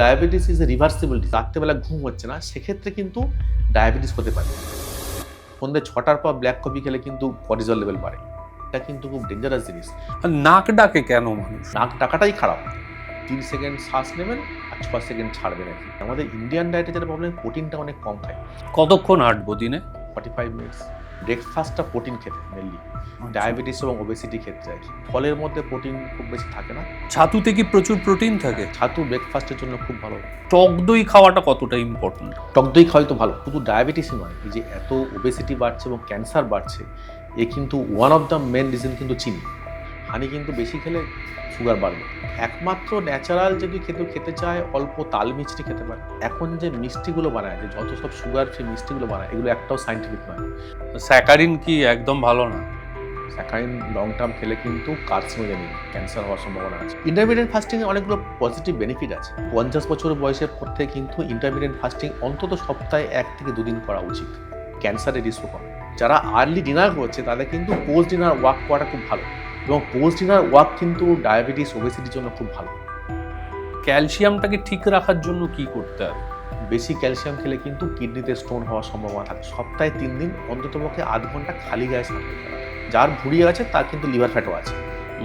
Diabetes is a reversible disease. রাত্রেবেলা ঘুম হচ্ছে না, সেক্ষেত্রে কিন্তু ডায়াবেটিস হতে পারে। সন্ধ্যে ৬টার পর ব্ল্যাক কফি খেলে কিন্তু কর্টিজল লেভেল বাড়ে। এটা কিন্তু খুব ডেঞ্জারাস জিনিস। আর নাক ডাকে কেন মানুষ? নাক ডাকাটাই খারাপ। ৩ সেকেন্ড শ্বাস নেবেন আর ৬ সেকেন্ড ছাড়বেন আর কি। আমাদের ইন্ডিয়ান ডায়েটে যেটা প্রবলেম, প্রোটিনটা অনেক কম খায়। কতক্ষণ হাঁটবো দিনে? 45 মিনিটস। ব্রেকফাস্টটা প্রোটিন খেতে মেনলি ডায়াবেটিস এবং ওবেসিটি ক্ষেত্রে আর কি। ফলের মধ্যে প্রোটিন খুব বেশি থাকে না। ছাতুতে কি প্রচুর প্রোটিন থাকে? ছাতু ব্রেকফাস্টের জন্য খুব ভালো। টক দই খাওয়াটা কতটা ইম্পর্টেন্ট? টক দই খাওয়াই তো ভালো। শুধু ডায়াবেটিসই নয়, এই যে এত ওবেসিটি বাড়ছে এবং ক্যান্সার বাড়ছে, এ কিন্তু one of the main reason কিন্তু চিনি। হানি কিন্তু বেশি খেলে সুগার বাড়বে। একমাত্র ন্যাচারাল যদি খেতে চায়, অল্প তাল মিষ্টি খেতে পারে। এখন যে মিষ্টিগুলো বানায়, যে যত সব সুগার ফ্রি মিষ্টিগুলো বানায়, এগুলো একটাও সাইন্টিফিক নয়। স্যাকারিন কি একদম ভালো না? স্যাকারিন লং টার্ম খেলে কিন্তু কার্সিনোজেনিক, ক্যান্সার হওয়ার সম্ভাবনা আছে। ইন্টারমিডিয়েন্ট ফাস্টিংয়ে অনেকগুলো পজিটিভ বেনিফিট আছে। ৫০ বছর বয়সের পর থেকে কিন্তু ইন্টারমিডিয়েন্ট ফাস্টিং অন্তত সপ্তাহে ১ থেকে ২ দিন করা উচিত। ক্যান্সারের রিস্কও কম। যারা আর্লি ডিনার করছে তাদের কিন্তু পোস্ট ডিনার ওয়াক করাটা খুব ভালো, এবং পোস্ট ডিনার ওয়াক কিন্তু ডায়াবেটিস ওবেসিটির জন্য খুব ভালো। ক্যালসিয়ামটাকে ঠিক রাখার জন্য কি করতে হবে? বেশি ক্যালসিয়াম খেলে কিন্তু কিডনিতে স্টোন হওয়ার সম্ভাবনা থাকে। সপ্তাহে ৩ দিন অন্ততপক্ষে আধ ঘন্টা খালি গায়ে সাঁতার কাটা। যার ভুঁড়ি আছে তার কিন্তু লিভার ফ্যাটও আছে।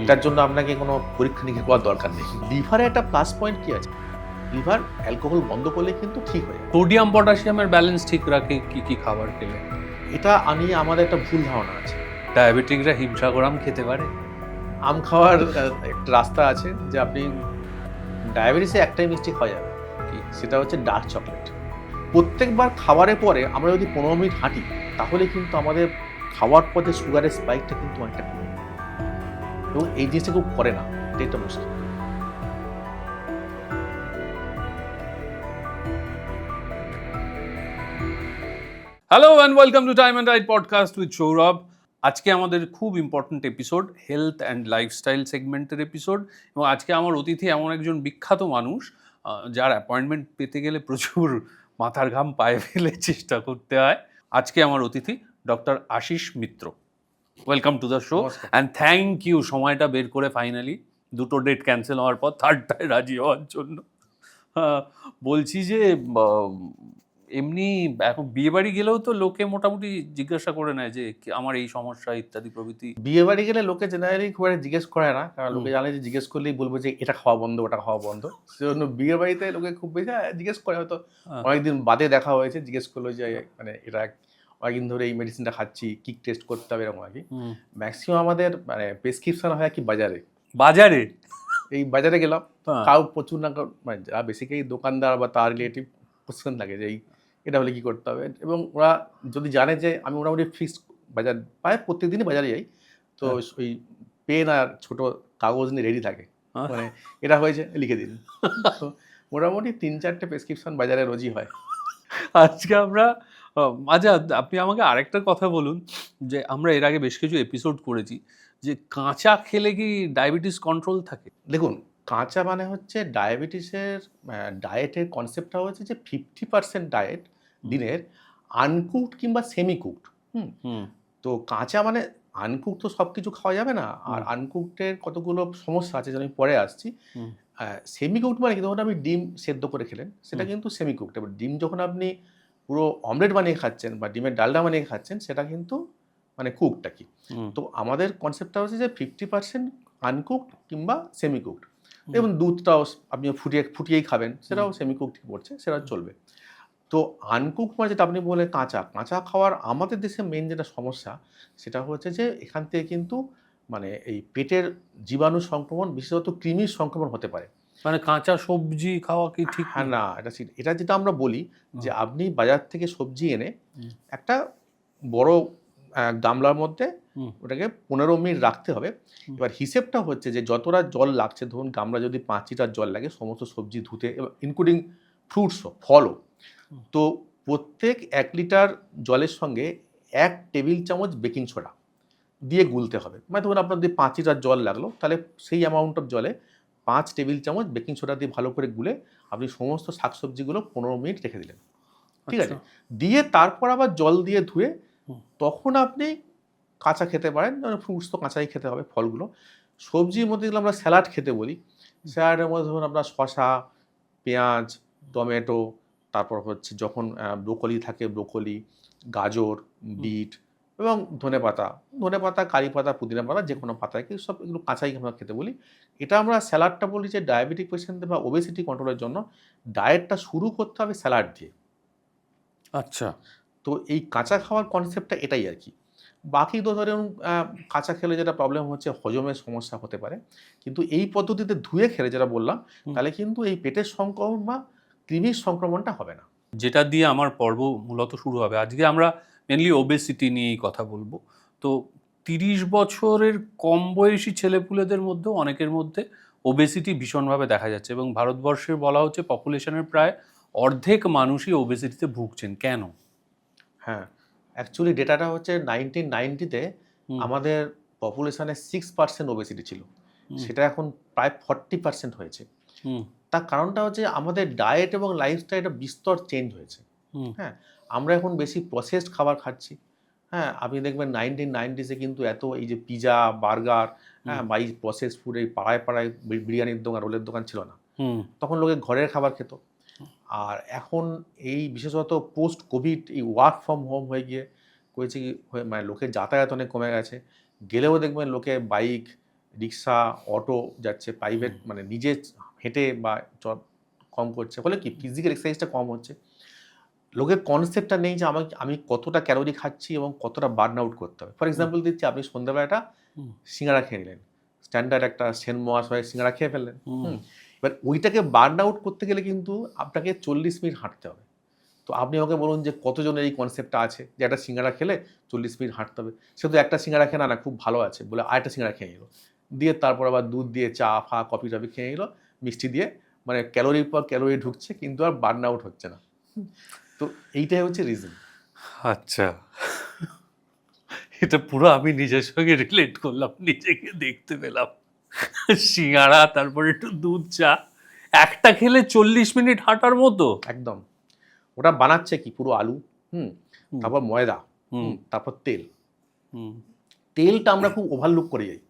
এটার জন্য আপনাকে কোনো পরীক্ষা নিরীক্ষা করার দরকার নেই। লিভারে একটা প্লাস পয়েন্ট কি আছে, লিভার অ্যালকোহল বন্ধ করলে কিন্তু ঠিক হয়ে যায়। সোডিয়াম পটাশিয়ামের ব্যালেন্স ঠিক রাখে কি কি খাবার খেলে? এটা নিয়ে আমাদের একটা ভুল ধারণা আছে। ডায়াবেটিকরা হিমসাগর আম খেতে পারে? আম খাওয়ার একটা রাস্তা আছে, যে আপনি ডায়াবেটিসে একটাই মিষ্টি খাওয়া যাবে, সেটা হচ্ছে ডার্ক চকলেট। প্রত্যেকবার খাবারের পরে আমরা যদি ১৫ মিনিট হাঁটি, তাহলে কিন্তু আমাদের খাওয়ার পথে সুগারের স্পাইকটা কিন্তু অনেকটা কমে, এবং এই জিনিসটা কেউ করে না, এটা একটা মুশকিল। Hello and welcome to time and right podcast with Sourav. আজকে আমাদের খুব important episode, health and lifestyle সেগমেন্টের এপিসোড, এবং আজকে আমার অতিথি এমন একজন বিখ্যাত মানুষ যার অ্যাপয়েন্টমেন্ট পেতে গেলে প্রচুর মাথার ঘাম পায়ে ফেলে চেষ্টা করতে হয়। আজকে আমার অতিথি doctor Ashis Mitra. Welcome to the show and thank you সময়টা বের করে ফাইনালি 2টো ডেট ক্যান্সেল হওয়ার পর 3rd-টায় রাজি হওয়ার জন্য। বলছি যে এমনি এখন বিয়ে বাড়ি গেলেও তো লোকে মোটামুটি জিজ্ঞাসা করে নেয় যে আমার এই সমস্যা ইত্যাদি প্রভৃতি। বিয়ে বাড়ি গেলে লোকে জেনারেলি খুব একটা জিজ্ঞেস করে না, কারণ লোকে জানে যে জিজ্ঞেস করলেই বলবো যে এটা খাওয়া বন্ধ, ওটা খাওয়া বন্ধ। সেজন্য বিয়ে বাড়িতে লোকে খুব বেশি জিজ্ঞেস করে, হয়তো অনেকদিন বাদে দেখা হয়েছে, জিজ্ঞেস করলো যে মানে এটা অনেকদিন ধরে এই মেডিসিনটা খাচ্ছি, কি টেস্ট করতে হবে, এরকম আর কি। ম্যাক্সিমাম আমাদের মানে প্রেসক্রিপশন হয় কি বাজারে এই বাজারে গেলাম, কাউ প্রচুর না মানে যা বেসিক্যালি দোকানদার বা তার রিলেটিভ কোশ্চেন থাকে যে এটা হলে কি করতে হবে, এবং ওরা যদি জানে যে আমি মোটামুটি ফিক্সড বাজার প্রায় প্রত্যেকদিনই বাজারে যাই, তো ওই পেন আর ছোট কাগজ নিয়ে রেডি থাকে, মানে এটা হয়েছে লিখে দিন। তো মোটামুটি ৩-৪টে প্রেসক্রিপশন বাজারে রোজই হয়। আজকে আমরা আচ্ছা, আপনি আমাকে আরেকটা কথা বলুন, যে আমরা এর আগে বেশ কিছু এপিসোড করেছি, যে কাঁচা খেলে কি ডায়াবেটিস কন্ট্রোল থাকে? দেখুন, কাঁচা মানে হচ্ছে ডায়াবেটিসের ডায়েটের কনসেপ্টটা হচ্ছে যে 50% ডায়েট দিনের আনকুকড কিংবা সেমি কুকড। তো কাঁচা মানে আনকুকড তো সব কিছু খাওয়া যাবে না, আর আনকুকডের কতগুলো সমস্যা আছে, যেটা আমি পরে আসছি। সেমি কুকড মানে কি, ধরুন আপনি ডিম সেদ্ধ করে খেলেন, সেটা কিন্তু সেমি কুকড। এবার ডিম যখন আপনি পুরো অমলেট বানিয়ে খাচ্ছেন বা ডিমের ডালডা বানিয়ে খাচ্ছেন, সেটা কিন্তু মানে কুকডটা কি। তো আমাদের কনসেপ্টটা হচ্ছে যে 50% আনকুকড কিংবা সেমি কুকড। এবং দুধটাও আপনি ফুটিয়েই খাবেন, সেটাও সেমি কুকড পড়ছে, সেটা চলবে। তো আনকুক মানে যেটা আপনি বলে কাঁচা খাওয়ার আমাদের দেশে মেন যেটা সমস্যা, সেটা হচ্ছে যে এখান থেকে কিন্তু মানে এই পেটের জীবাণু সংক্রমণ, বিশেষত কৃমির সংক্রমণ হতে পারে। মানে কাঁচা সবজি খাওয়া কি ঠিক? হ্যাঁ, না, এটা যেটা আমরা বলি যে আপনি বাজার থেকে সবজি এনে একটা বড় গামলার মধ্যে ওটাকে ১৫ মিনিট রাখতে হবে। এবার হিসেবটা হচ্ছে যে যতটা জল লাগছে, ধরুন গামলা যদি ৫ লিটার জল লাগে সমস্ত সবজি ধুতে, ইনক্লুডিং ফ্রুটসও, ফলও, তো প্রত্যেক ১ লিটার জলের সঙ্গে ১ টেবিল চামচ বেকিং সোডা দিয়ে গুলতে হবে। মানে ধরুন আপনার যদি ৫ লিটার জল লাগলো, তাহলে সেই অ্যামাউন্ট অফ জলে ৫ টেবিল চামচ বেকিং সোডা দিয়ে ভালো করে গুলে আপনি সমস্ত শাকসবজিগুলো ১৫ মিনিট রেখে দিলেন, ঠিক আছে? দিয়ে তারপর আবার জল দিয়ে ধুয়ে তখন আপনি কাঁচা খেতে পারেন। ফ্রুটস তো কাঁচাই খেতে হবে, ফলগুলো। সবজির মধ্যে যেগুলো আমরা স্যালাড খেতে বলি, স্যালাডের মধ্যে ধরুন আপনার শসা, পেঁয়াজ, টমেটো, তারপর হচ্ছে যখন ব্রোকলি থাকে ব্রোকলি, গাজর, বিট এবং ধনেপাতা, কারি পাতা, পুদিনা পাতা, যে কোনো পাতা কি সব এগুলো কাঁচাই আমরা খেতে বলি। এটা আমরা স্যালাডটা বলি যে ডায়াবেটিক পেশেন্টদের বা ওবেসিটি কন্ট্রোলের জন্য ডায়েটটা শুরু করতে হবে স্যালাড দিয়ে। আচ্ছা। তো এই কাঁচা খাওয়ার কনসেপ্টটা এটাই আর কি। বাকি তো ধরুন কাঁচা খেলে যেটা প্রবলেম হচ্ছে হজমের সমস্যা হতে পারে। কিন্তু এই পদ্ধতিতে ধুয়ে খেলে যেটা বললাম, তাহলে কিন্তু এই পেটের সংক্রমণ বা কৃমির সংক্রমণটা হবে না। যেটা দিয়ে আমার পর্ব মূলত শুরু হবে। আজকে আমরা মেনলি ওবেসিটি নিয়েই কথা বলবো। তো ৩০ বছরের কম বয়সী ছেলেপুলেদের মধ্যেও অনেকের মধ্যে ওবেসিটি ভীষণভাবে দেখা যাচ্ছে এবং ভারতবর্ষের বলা হচ্ছে পপুলেশনের প্রায় অর্ধেক মানুষই ওবেসিটিতে ভুগছেন। কেন? হ্যাঁ, অ্যাকচুয়ালি ডেটাটা হচ্ছে 1990 তে আমাদের পপুলেশনের 6% ওবেসিটি ছিল। সেটা এখন প্রায় 40% হয়েছে। তার কারণটা হচ্ছে আমাদের ডায়েট এবং লাইফস্টাইলটা বিস্তর চেঞ্জ হয়েছে। হ্যাঁ, আমরা এখন বেশি প্রসেসড খাবার খাচ্ছি। হ্যাঁ, আপনি দেখবেন 1990s এ কিন্তু এত এই যে পিজা, বার্গার, হ্যাঁ, বা এই প্রসেসড ফুড এই পাড়ায় বিরিয়ানির দোকান, রোলের দোকান ছিল না। তখন লোকে ঘরের খাবার খেত। আর এখন এই বিশেষত পোস্ট কোভিড এই ওয়ার্ক ফ্রম হোম হয়ে গিয়ে হয়েছে কি মানে লোকের যাতায়াত অনেক কমে গেছে। গেলেও দেখবেন লোকে বাইক, রিক্সা, অটো যাচ্ছে, প্রাইভেট মানে নিজে হেঁটে বা কম করছে। ফলে কি ফিজিক্যাল এক্সারসাইজটা কম হচ্ছে। লোকের কনসেপ্টটা নেই যে আমি কতটা ক্যালোরি খাচ্ছি এবং কতটা বার্ন আউট করতে হবে। ফর এক্সাম্পল দিচ্ছি, আপনি সন্ধ্যাবেলা একটা সিঙ্গাড়া খেয়ে নিলেন। স্ট্যান্ডার্ড একটা সেন মহাশয় সিঙ্গাড়া খেয়ে ফেললেন। এবার ওইটাকে বার্ন আউট করতে গেলে কিন্তু আপনাকে 40 মিনিট হাঁটতে হবে। তো আপনি আমাকে বলুন যে কতজনের এই কনসেপ্টটা আছে যে একটা সিঙ্গাড়া খেলে 40 মিনিট হাঁটতে হবে। সে তো একটা সিঙ্গাড়া খেয়ে না খুব ভালো আছে বলে আরেকটা সিঙ্গাড়া খেয়ে নিল। দিয়ে তারপর আবার দুধ দিয়ে চা ফা কফি-টফি খেয়ে নিল, মিষ্টি দিয়ে। মানে ক্যালোরির পর ক্যালোরি ঢুকছে কিন্তু আর বার্ন আউট হচ্ছে না। তো এইটাই হচ্ছে রিজন। আচ্ছা, এটা পুরো আমি নিজের সঙ্গে রিলেট করলাম, নিজেকে দেখতে পেলাম। সিঙ্গাড়া, তারপরে একটু দুধ চা, একটা খেলে 40 মিনিট হাঁটার মতো। একদম। ওটা বানাচ্ছে কি পুরো আলু, তারপর ময়দা, তারপর তেল। তেলটা আমরা খুব ওভারলুক করে যাই।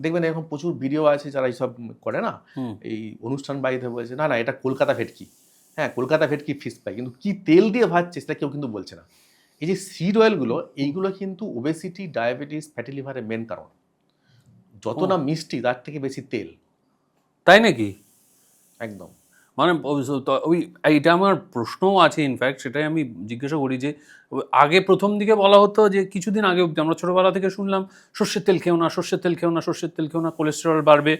দেখবেন এরকম প্রচুর ভিডিও আছে যারা এইসব করে না, এই অনুষ্ঠান বাড়িতে বলছে না এটা কলকাতা ভেটকি। হ্যাঁ, কলকাতা ভেটকি ফিশ ফ্রাই, কিন্তু কি তেল দিয়ে ভাজছে সেটা কেউ কিন্তু বলছে না। এই যে সিড অয়েলগুলো, এইগুলো কিন্তু ওবেসিটি, ডায়াবেটিস, ফ্যাটি লিভারের মেন কারণ। যত না মিষ্টি তার থেকে বেশি তেল। তাই নাকি? একদম। মানে ওই এইটা আমার প্রশ্নও আছে, ইনফ্যাক্ট সেটাই আমি জিজ্ঞাসা করি যে আগে প্রথম দিকে বলা হতো যে কিছুদিন আগে অব্দি আমরা ছোটোবেলা থেকে শুনলাম সর্ষের তেল খেও না, সর্ষের তেল খেও না, সর্ষের তেল খেও না, কোলেস্টেরল বাড়বে,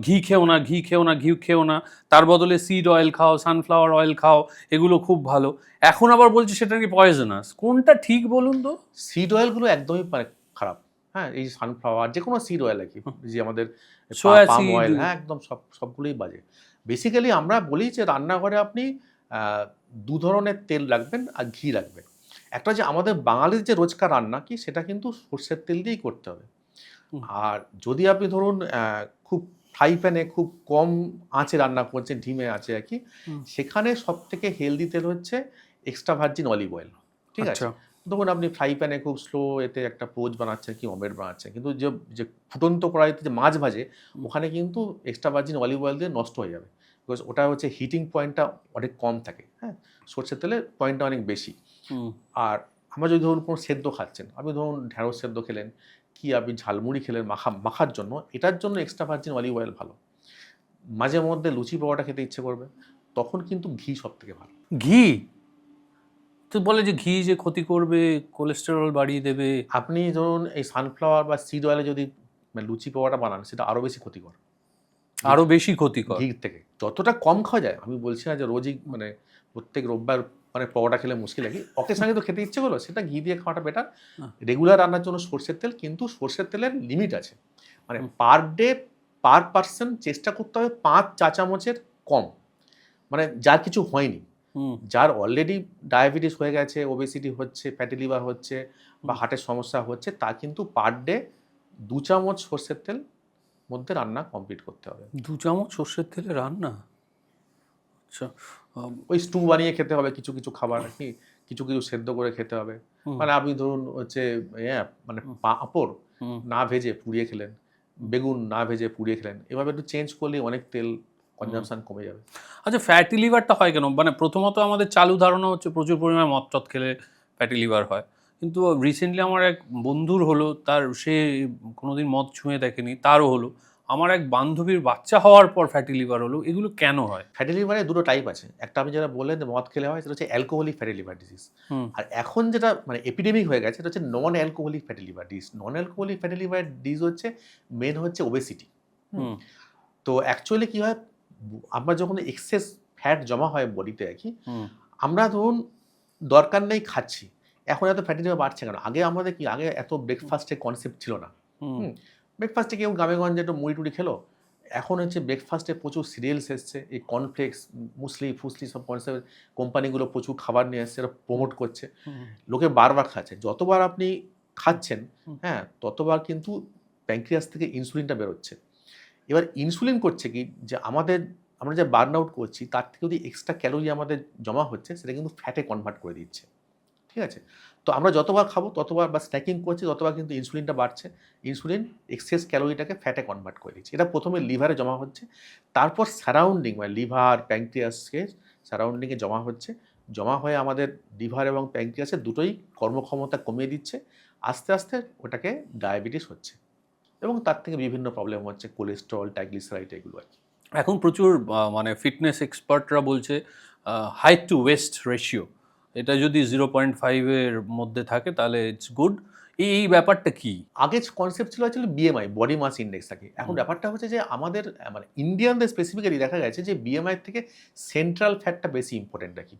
ঘি খেও না, ঘি খেও না, ঘি খেও না, তার বদলে সিড অয়েল খাও, সানফ্লাওয়ার অয়েল খাও, এগুলো খুব ভালো। এখন আবার বলছে সেটা কি পয়জনাস। কোনটা ঠিক বলুন তো? সিড অয়েলগুলো একদমই মানে খারাপ। হ্যাঁ, এই সানফ্লাওয়ার যে কোনো সিড অয়েল আর কি, যে আমাদের সোয়া পাম সিড। অয়েল, হ্যাঁ একদম সবগুলোই বাজে। বেসিক্যালি আমরা বলি যে রান্নাঘরে আপনি দু ধরনের তেল রাখবেন আর ঘি রাখবেন। একটা যে আমাদের বাঙালির যে রোজকার রান্না কি সেটা কিন্তু সর্ষের তেল দিয়েই করতে হবে। আর যদি আপনি ধরুন খুব ফ্রাই প্যানে খুব কম আঁচে রান্না করছেন, ধিমে আঁচে আর কি, সেখানে সবথেকে হেলদি তেল হচ্ছে এক্সট্রা ভার্জিন অলিভ অয়েল। ঠিক আছে? ধরুন আপনি ফ্রাই প্যানে খুব স্লো এতে একটা পোচ বানাচ্ছেন কি অমলেট বানাচ্ছেন, কিন্তু যে ফুটন্ত কড়াইতে যে মাছ ভাজে ওখানে কিন্তু এক্সট্রা ভার্জিন অলিভ অয়েল দিয়ে নষ্ট হয়ে যাবে। বিকজ ওটা হচ্ছে হিটিং পয়েন্টটা অনেক কম থাকে। হ্যাঁ, সর্ষের তেলের পয়েন্টটা অনেক বেশি। আর আমরা যদি ধরুন কোনো সেদ্ধ খাচ্ছেন, আপনি ধরুন ঢেঁড়স সেদ্ধ খেলেন কি আপনি ঝালমুড়ি খেলেন মাখার জন্য, এটার জন্য এক্সট্রা ভার্জিন অলিভ অয়েল ভালো। মাঝে মধ্যে লুচি পরোটা খেতে ইচ্ছে করবে, তখন কিন্তু ঘি সব থেকে ভালো। ঘি তো বলে যে ঘি যে ক্ষতি করবে, কোলেস্টেরল বাড়িয়ে দেবে। আপনি ধরুন এই সানফ্লাওয়ার বা সিড অয়েলে যদি লুচি পরোটা বানান, সেটা আরও বেশি ক্ষতিকর, আরো বেশি ক্ষতিকর ঘির থেকে। যতটা কম খাওয়া যায়, আমি বলছি না যে রোজই মানে প্রত্যেক রোববার মানে পরোটা খেলে মুশকিল লাগে, অকেশনে তো খেতে ইচ্ছে করলো, সেটা ঘি দিয়ে খাওয়াটা বেটার। রেগুলার রান্নার জন্য সর্ষের তেল, কিন্তু সর্ষের তেলের লিমিট আছে। মানে পার ডে পার পার্সন চেষ্টা করতে হবে 5 চা চামচের কম। মানে যার কিছু হয়নি, যার অলরেডি ডায়াবেটিস হয়ে গেছে, ওবেসিটি হচ্ছে, ফ্যাটি লিভার হচ্ছে বা হার্টের সমস্যা হচ্ছে, তা কিন্তু পার ডে 2 চামচ সর্ষের তেল মধ্যে রান্না কমপ্লিট করতে হবে। 2 চামচ সর্ষের তেলে রান্না? আচ্ছা। ওই স্টু বানিয়ে খেতে হবে কিছু কিছু খাবার আর কি, কিছু কিছু সেদ্ধ করে খেতে হবে। মানে আপনি ধরুন হচ্ছে মানে পাঁপড় না ভেজে পুড়িয়ে খেলেন, বেগুন না ভেজে পুড়িয়ে খেলেন, এভাবে একটু চেঞ্জ করলে অনেক তেল কনজাম্পশন কমে যাবে। আচ্ছা, ফ্যাটি লিভারটা হয় কেন? মানে প্রথমত আমাদের চালু ধারণা হচ্ছে প্রচুর পরিমাণে মদ টদ খেলে ফ্যাটি লিভার হয়, কিন্তু রিসেন্টলি আমার এক বন্ধুর হলো, সে কোনোদিন মদ ছুঁয়ে দেখেনি, তারও হলো। আমার এক বান্ধবীর বাচ্চা হওয়ার পর ফ্যাটি লিভার হলো। এগুলো কেন হয়? ফ্যাটি লিভারে দুটো টাইপ আছে। একটা আপনি যেটা বললেন যে মদ খেলে হয়, সেটা হচ্ছে অ্যালকোহলিক ফ্যাটি লিভার ডিজিজ। হুম আর এখন যেটা মানে এপিডেমিক হয়ে গেছে, সেটা হচ্ছে non alcoholic fatty liver disease. Non alcoholic fatty liver disease হচ্ছে মেন হচ্ছে ওবেসিটি। হুম তো অ্যাকচুয়ালি কি হয়, আমরা যখন এক্সেস ফ্যাট জমা হয় বডিতে আর কি, হুম আমরা ধরুন দরকার নেই খাচ্ছি, এখন এত ফ্যাটি লিভার বাড়ছে কেন? আগে আমাদের কি, আগে এত ব্রেকফাস্টের কনসেপ্ট ছিল না। হুম ব্রেকফাস্টে কেউ গ্রামেগঞ্জে একটু মুড়ি টুড়ি খেলো। এখন হচ্ছে ব্রেকফাস্টে প্রচুর সিরিয়ালস এসছে, এই কর্নফ্লেক্স, মুসলি ফুসলি সব কনসেপ্ট, কোম্পানিগুলো প্রচুর খাবার নিয়ে এসছে, এরা প্রমোট করছে, হুম লোকে বারবার খাচ্ছে। যতবার আপনি খাচ্ছেন, হুম। হ্যাঁ, ততবার কিন্তু প্যানক্রিয়াস থেকে ইনসুলিনটা বেরোচ্ছে। এবার ইনসুলিন করছে কি, যে আমরা যে বার্ন আউট করছি তার থেকে যদি এক্সট্রা ক্যালোরি আমাদের জমা হচ্ছে, সেটা কিন্তু ফ্যাটে কনভার্ট করে দিচ্ছে। ঠিক আছে? তো আমরা যতবার খাবো ততবার, বা স্ন্যাকিং করছি ততবার কিন্তু ইনসুলিনটা বাড়ছে। ইনসুলিন এক্সেস ক্যালোরিটাকে ফ্যাটে কনভার্ট করে দিচ্ছে। এটা প্রথমে লিভারে জমা হচ্ছে, তারপর সারাউন্ডিং মানে লিভার, প্যানক্রিয়াসকে সারাউন্ডিংয়ে জমা হচ্ছে। জমা হয়ে আমাদের লিভার এবং প্যানক্রিয়াসের দুটোই কর্মক্ষমতা কমিয়ে দিচ্ছে। আস্তে আস্তে ওটাকে ডায়াবেটিস হচ্ছে, এবং তার থেকে বিভিন্ন প্রবলেম হচ্ছে, কোলেস্টেরল, ট্রাইগ্লিসারাইড, এগুলো আর কি। এখন প্রচুর মানে ফিটনেস এক্সপার্টরা বলছে হাইট টু ওয়েস্ট রেশিও, এটা যদি 0.5-এর মধ্যে থাকে তাহলে ইটস গুড। এই ব্যাপারটা কি? আগে কনসেপ্ট ছিল actually BMI, body mass index থাকে। এখন ব্যাপারটা হচ্ছে যে আমাদের মানে ইন্ডিয়ানদের স্পেসিফিক্যালি দেখা গেছে যে বিএমআই থেকে সেন্ট্রাল ফ্যাটটা বেশি ইম্পর্টেন্ট রাখি।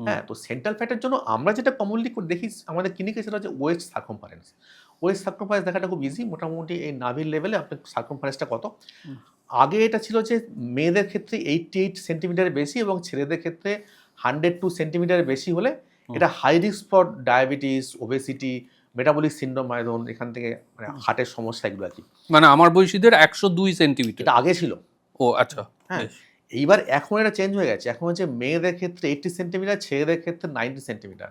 হ্যাঁ, তো সেন্ট্রাল ফ্যাটের জন্য আমরা যেটা কমনলি দেখি আমাদের ক্লিনিকে, সেটা হচ্ছে ওয়েস্ট সার্কামফারেন্স। ওয়েস্ট সার্কামফারেন্স দেখাটা খুব ইজি। মোটামুটি এই নাভির লেভেলে আপনার সার্কামফারেন্সটা কত। আগে এটা ছিল যে মেয়েদের ক্ষেত্রে 88 সেন্টিমিটারের বেশি, এবং ছেলেদের ক্ষেত্রে 102 সেন্টিমিটারের বেশি হলে এটা high risk for diabetes, obesity, metabolic syndrome, মানে ধরুন এখান থেকে মানে হার্টের সমস্যা, এগুলো আর কি। মানে আমার বয়সীদের 102 সেন্টিমিটার? এটা আগে ছিল। ও আচ্ছা, হ্যাঁ, বেশ। এইবার এখন এটা চেঞ্জ হয়ে গেছে। এখন হচ্ছে মেয়েদের ক্ষেত্রে 80 সেন্টিমিটার, ছেলেদের ক্ষেত্রে 90 সেন্টিমিটার।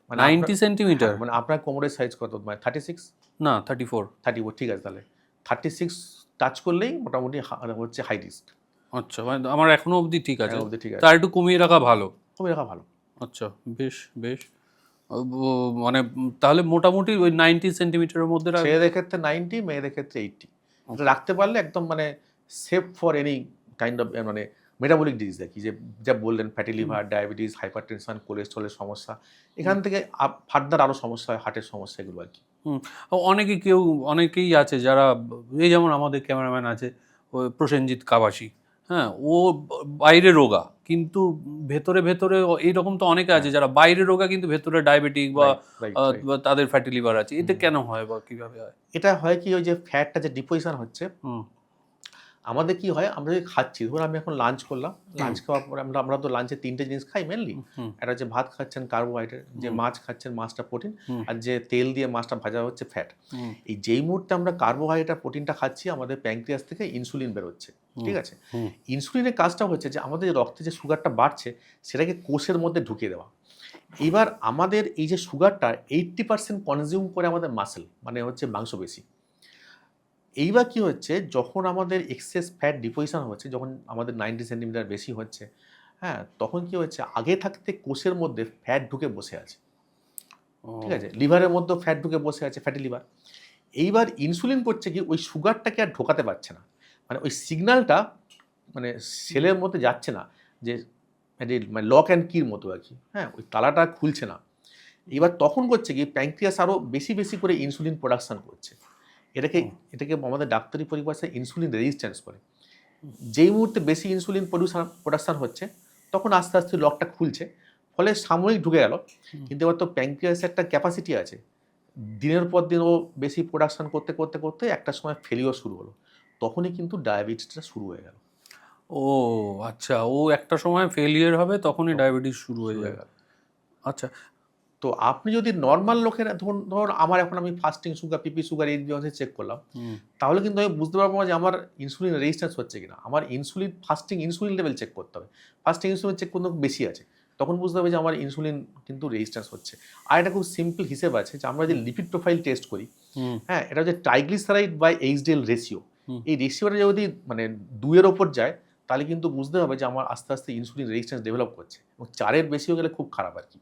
মানে 90 সেন্টিমিটার? হ্যাঁ, মানে আপনার কোমরের সাইজ কত? মানে 36, না 34। 34, ঠিক আছে। তাহলে 36 টাচ করলেই মোটামুটি হচ্ছে হাই রিস্ক। আচ্ছা, মানে আমার এখনো অবধি ঠিক আছে, এখনো অবধি ঠিক আছে। তার একটু কমিয়ে রাখা ভালো। কমে রাখা ভালো। আচ্ছা, বেশ বেশ। মানে তাহলে মোটামুটি ওই 90 সেন্টিমিটারের মধ্যে ছেলেদের ক্ষেত্রে 90, মেয়েদের ক্ষেত্রে 80। এটা রাখতে পারলে একদম মানে safe for any kind of মানে মেটাবলিক ডিজিজ আর কি। যে যা বললেন, ফ্যাটি লিভার, ডায়াবেটিস, হাইপারটেনশন, কোলেস্ট্রলের সমস্যা, এখান থেকে ফার্দার আরও সমস্যা হয়, হার্টের সমস্যা, এগুলো আর কি। হুম। অনেকেই আছে যারা, এই যেমন আমাদের ক্যামেরাম্যান আছে ওই প্রসেনজিৎ কাবাসি, হ্যাঁ, ও বাইরে রোগা কিন্তু ভেতরে ভেতরে এইরকম তো অনেকে আছে যারা বাইরে রোগা কিন্তু ভেতরে ডায়াবেটিক বা রাইট, বা তাদের ফ্যাটি লিভার আছে। এটা কেন হয় বা কিভাবে হয়? এটা হয় কি, ওই যে ফ্যাটটা যে ডিপোজিশন হচ্ছে, হুম আমাদের কি হয়, আমরা যদি খাচ্ছি, ধরুন আমি এখন লাঞ্চ করলাম, লাঞ্চ খাওয়ার পরে আমরা তো লাঞ্চে 3টে জিনিস খাই মেনলি। হুম একটা হচ্ছে ভাত খাচ্ছেন, কার্বোহাইড্রেট, যে মাছ খাচ্ছেন, মাছটা প্রোটিন, আর যে তেল দিয়ে মাছটা ভাজা হচ্ছে ফ্যাট। হুম এই যেই মুহূর্তে আমরা কার্বোহাইড্রেট, প্রোটিনটা খাচ্ছি, আমাদের প্যানক্রিয়াস থেকে ইনসুলিন বেরোচ্ছে। ঠিক আছে? হুম ইনসুলিনের কাজটা হচ্ছে যে আমাদের রক্তে যে সুগারটা বাড়ছে, সেটাকে কোষের মধ্যে ঢুকিয়ে দেওয়া। এবার আমাদের এই যে সুগারটা 80% কনজিউম করে আমাদের মাসেল, মানে হচ্ছে মাংসপেশি। এইবার কি হচ্ছে, যখন আমাদের এক্সেস ফ্যাট ডিপোজিশন হচ্ছে, যখন আমাদের 90 সেন্টিমিটার বেশি হচ্ছে, হ্যাঁ, তখন কি হচ্ছে, আগে থাকতে কোষের মধ্যে ফ্যাট ঢুকে বসে আছে। ঠিক আছে? লিভারের মধ্যেও ফ্যাট ঢুকে বসে আছে, ফ্যাটি লিভার। এইবার ইনসুলিন করছে কি, ওই সুগারটাকে আর ঢোকাতে পারছে না। মানে ওই সিগন্যালটা মানে সেলের মধ্যে যাচ্ছে না, যে মানে লক অ্যান্ড কির মতো আর কি। হ্যাঁ, ওই তালাটা খুলছে না। এবার তখন করছে কি, প্যানক্রিয়াস আরও বেশি বেশি করে ইনসুলিন প্রোডাকশন করছে। এটাকে আমাদের ডাক্তারি পরিভাষায় ইনসুলিন রেজিস্ট্যান্স বলে। যেই মুহূর্তে বেশি ইনসুলিন প্রোডাকশন হচ্ছে, তখন আস্তে আস্তে লকটা খুলছে, ফলে সাময়িক ঢুকে গেল। কিন্তু এবার তো প্যানক্রিয়াসের একটা ক্যাপাসিটি আছে, দিনের পর দিন ও বেশি প্রোডাকশন করতে করতে করতে একটা সময় ফেলিওর শুরু হলো, তখনই কিন্তু ডায়াবেটিসটা শুরু হয়ে গেল। ও আচ্ছা, ও একটা সময় ফেলিয়ার হবে তখনই ডায়াবেটিস শুরু হয়ে যাবে। আচ্ছা। তো আপনি যদি নর্মাল লোকেরা, ধরুন আমার এখন আমি ফাস্টিং সুগার, পিপি সুগার, এই জিনিস চেক করলাম, তাহলে কিন্তু আমি বুঝতে পারবো না যে আমার ইনসুলিন রেজিস্ট্যান্স হচ্ছে কিনা। আমার ফাস্টিং ইনসুলিন লেভেল চেক করতে হবে। ফাস্টিং ইনসুলিন চেক করতে বেশি আছে, তখন বুঝতে হবে যে আমার ইনসুলিন কিন্তু রেজিস্ট্যান্স হচ্ছে। আর একটা খুব সিম্পল হিসেব আছে, যে আমরা যে লিপিড প্রোফাইল টেস্ট করি, হ্যাঁ, এটা হচ্ছে ট্রাইগ্লিসারাইড বাই এইচডিএল রেশিও। এই রেশিওটা যদি মানে 2-এর ওপর যায়, তাহলে কিন্তু বুঝতে হবে যে আমার আস্তে আস্তে ইনসুলিন রেজিস্ট্যান্স ডেভেলপ করছে, এবং 4-এর বেশিও গেলে খুব খারাপ আর কি।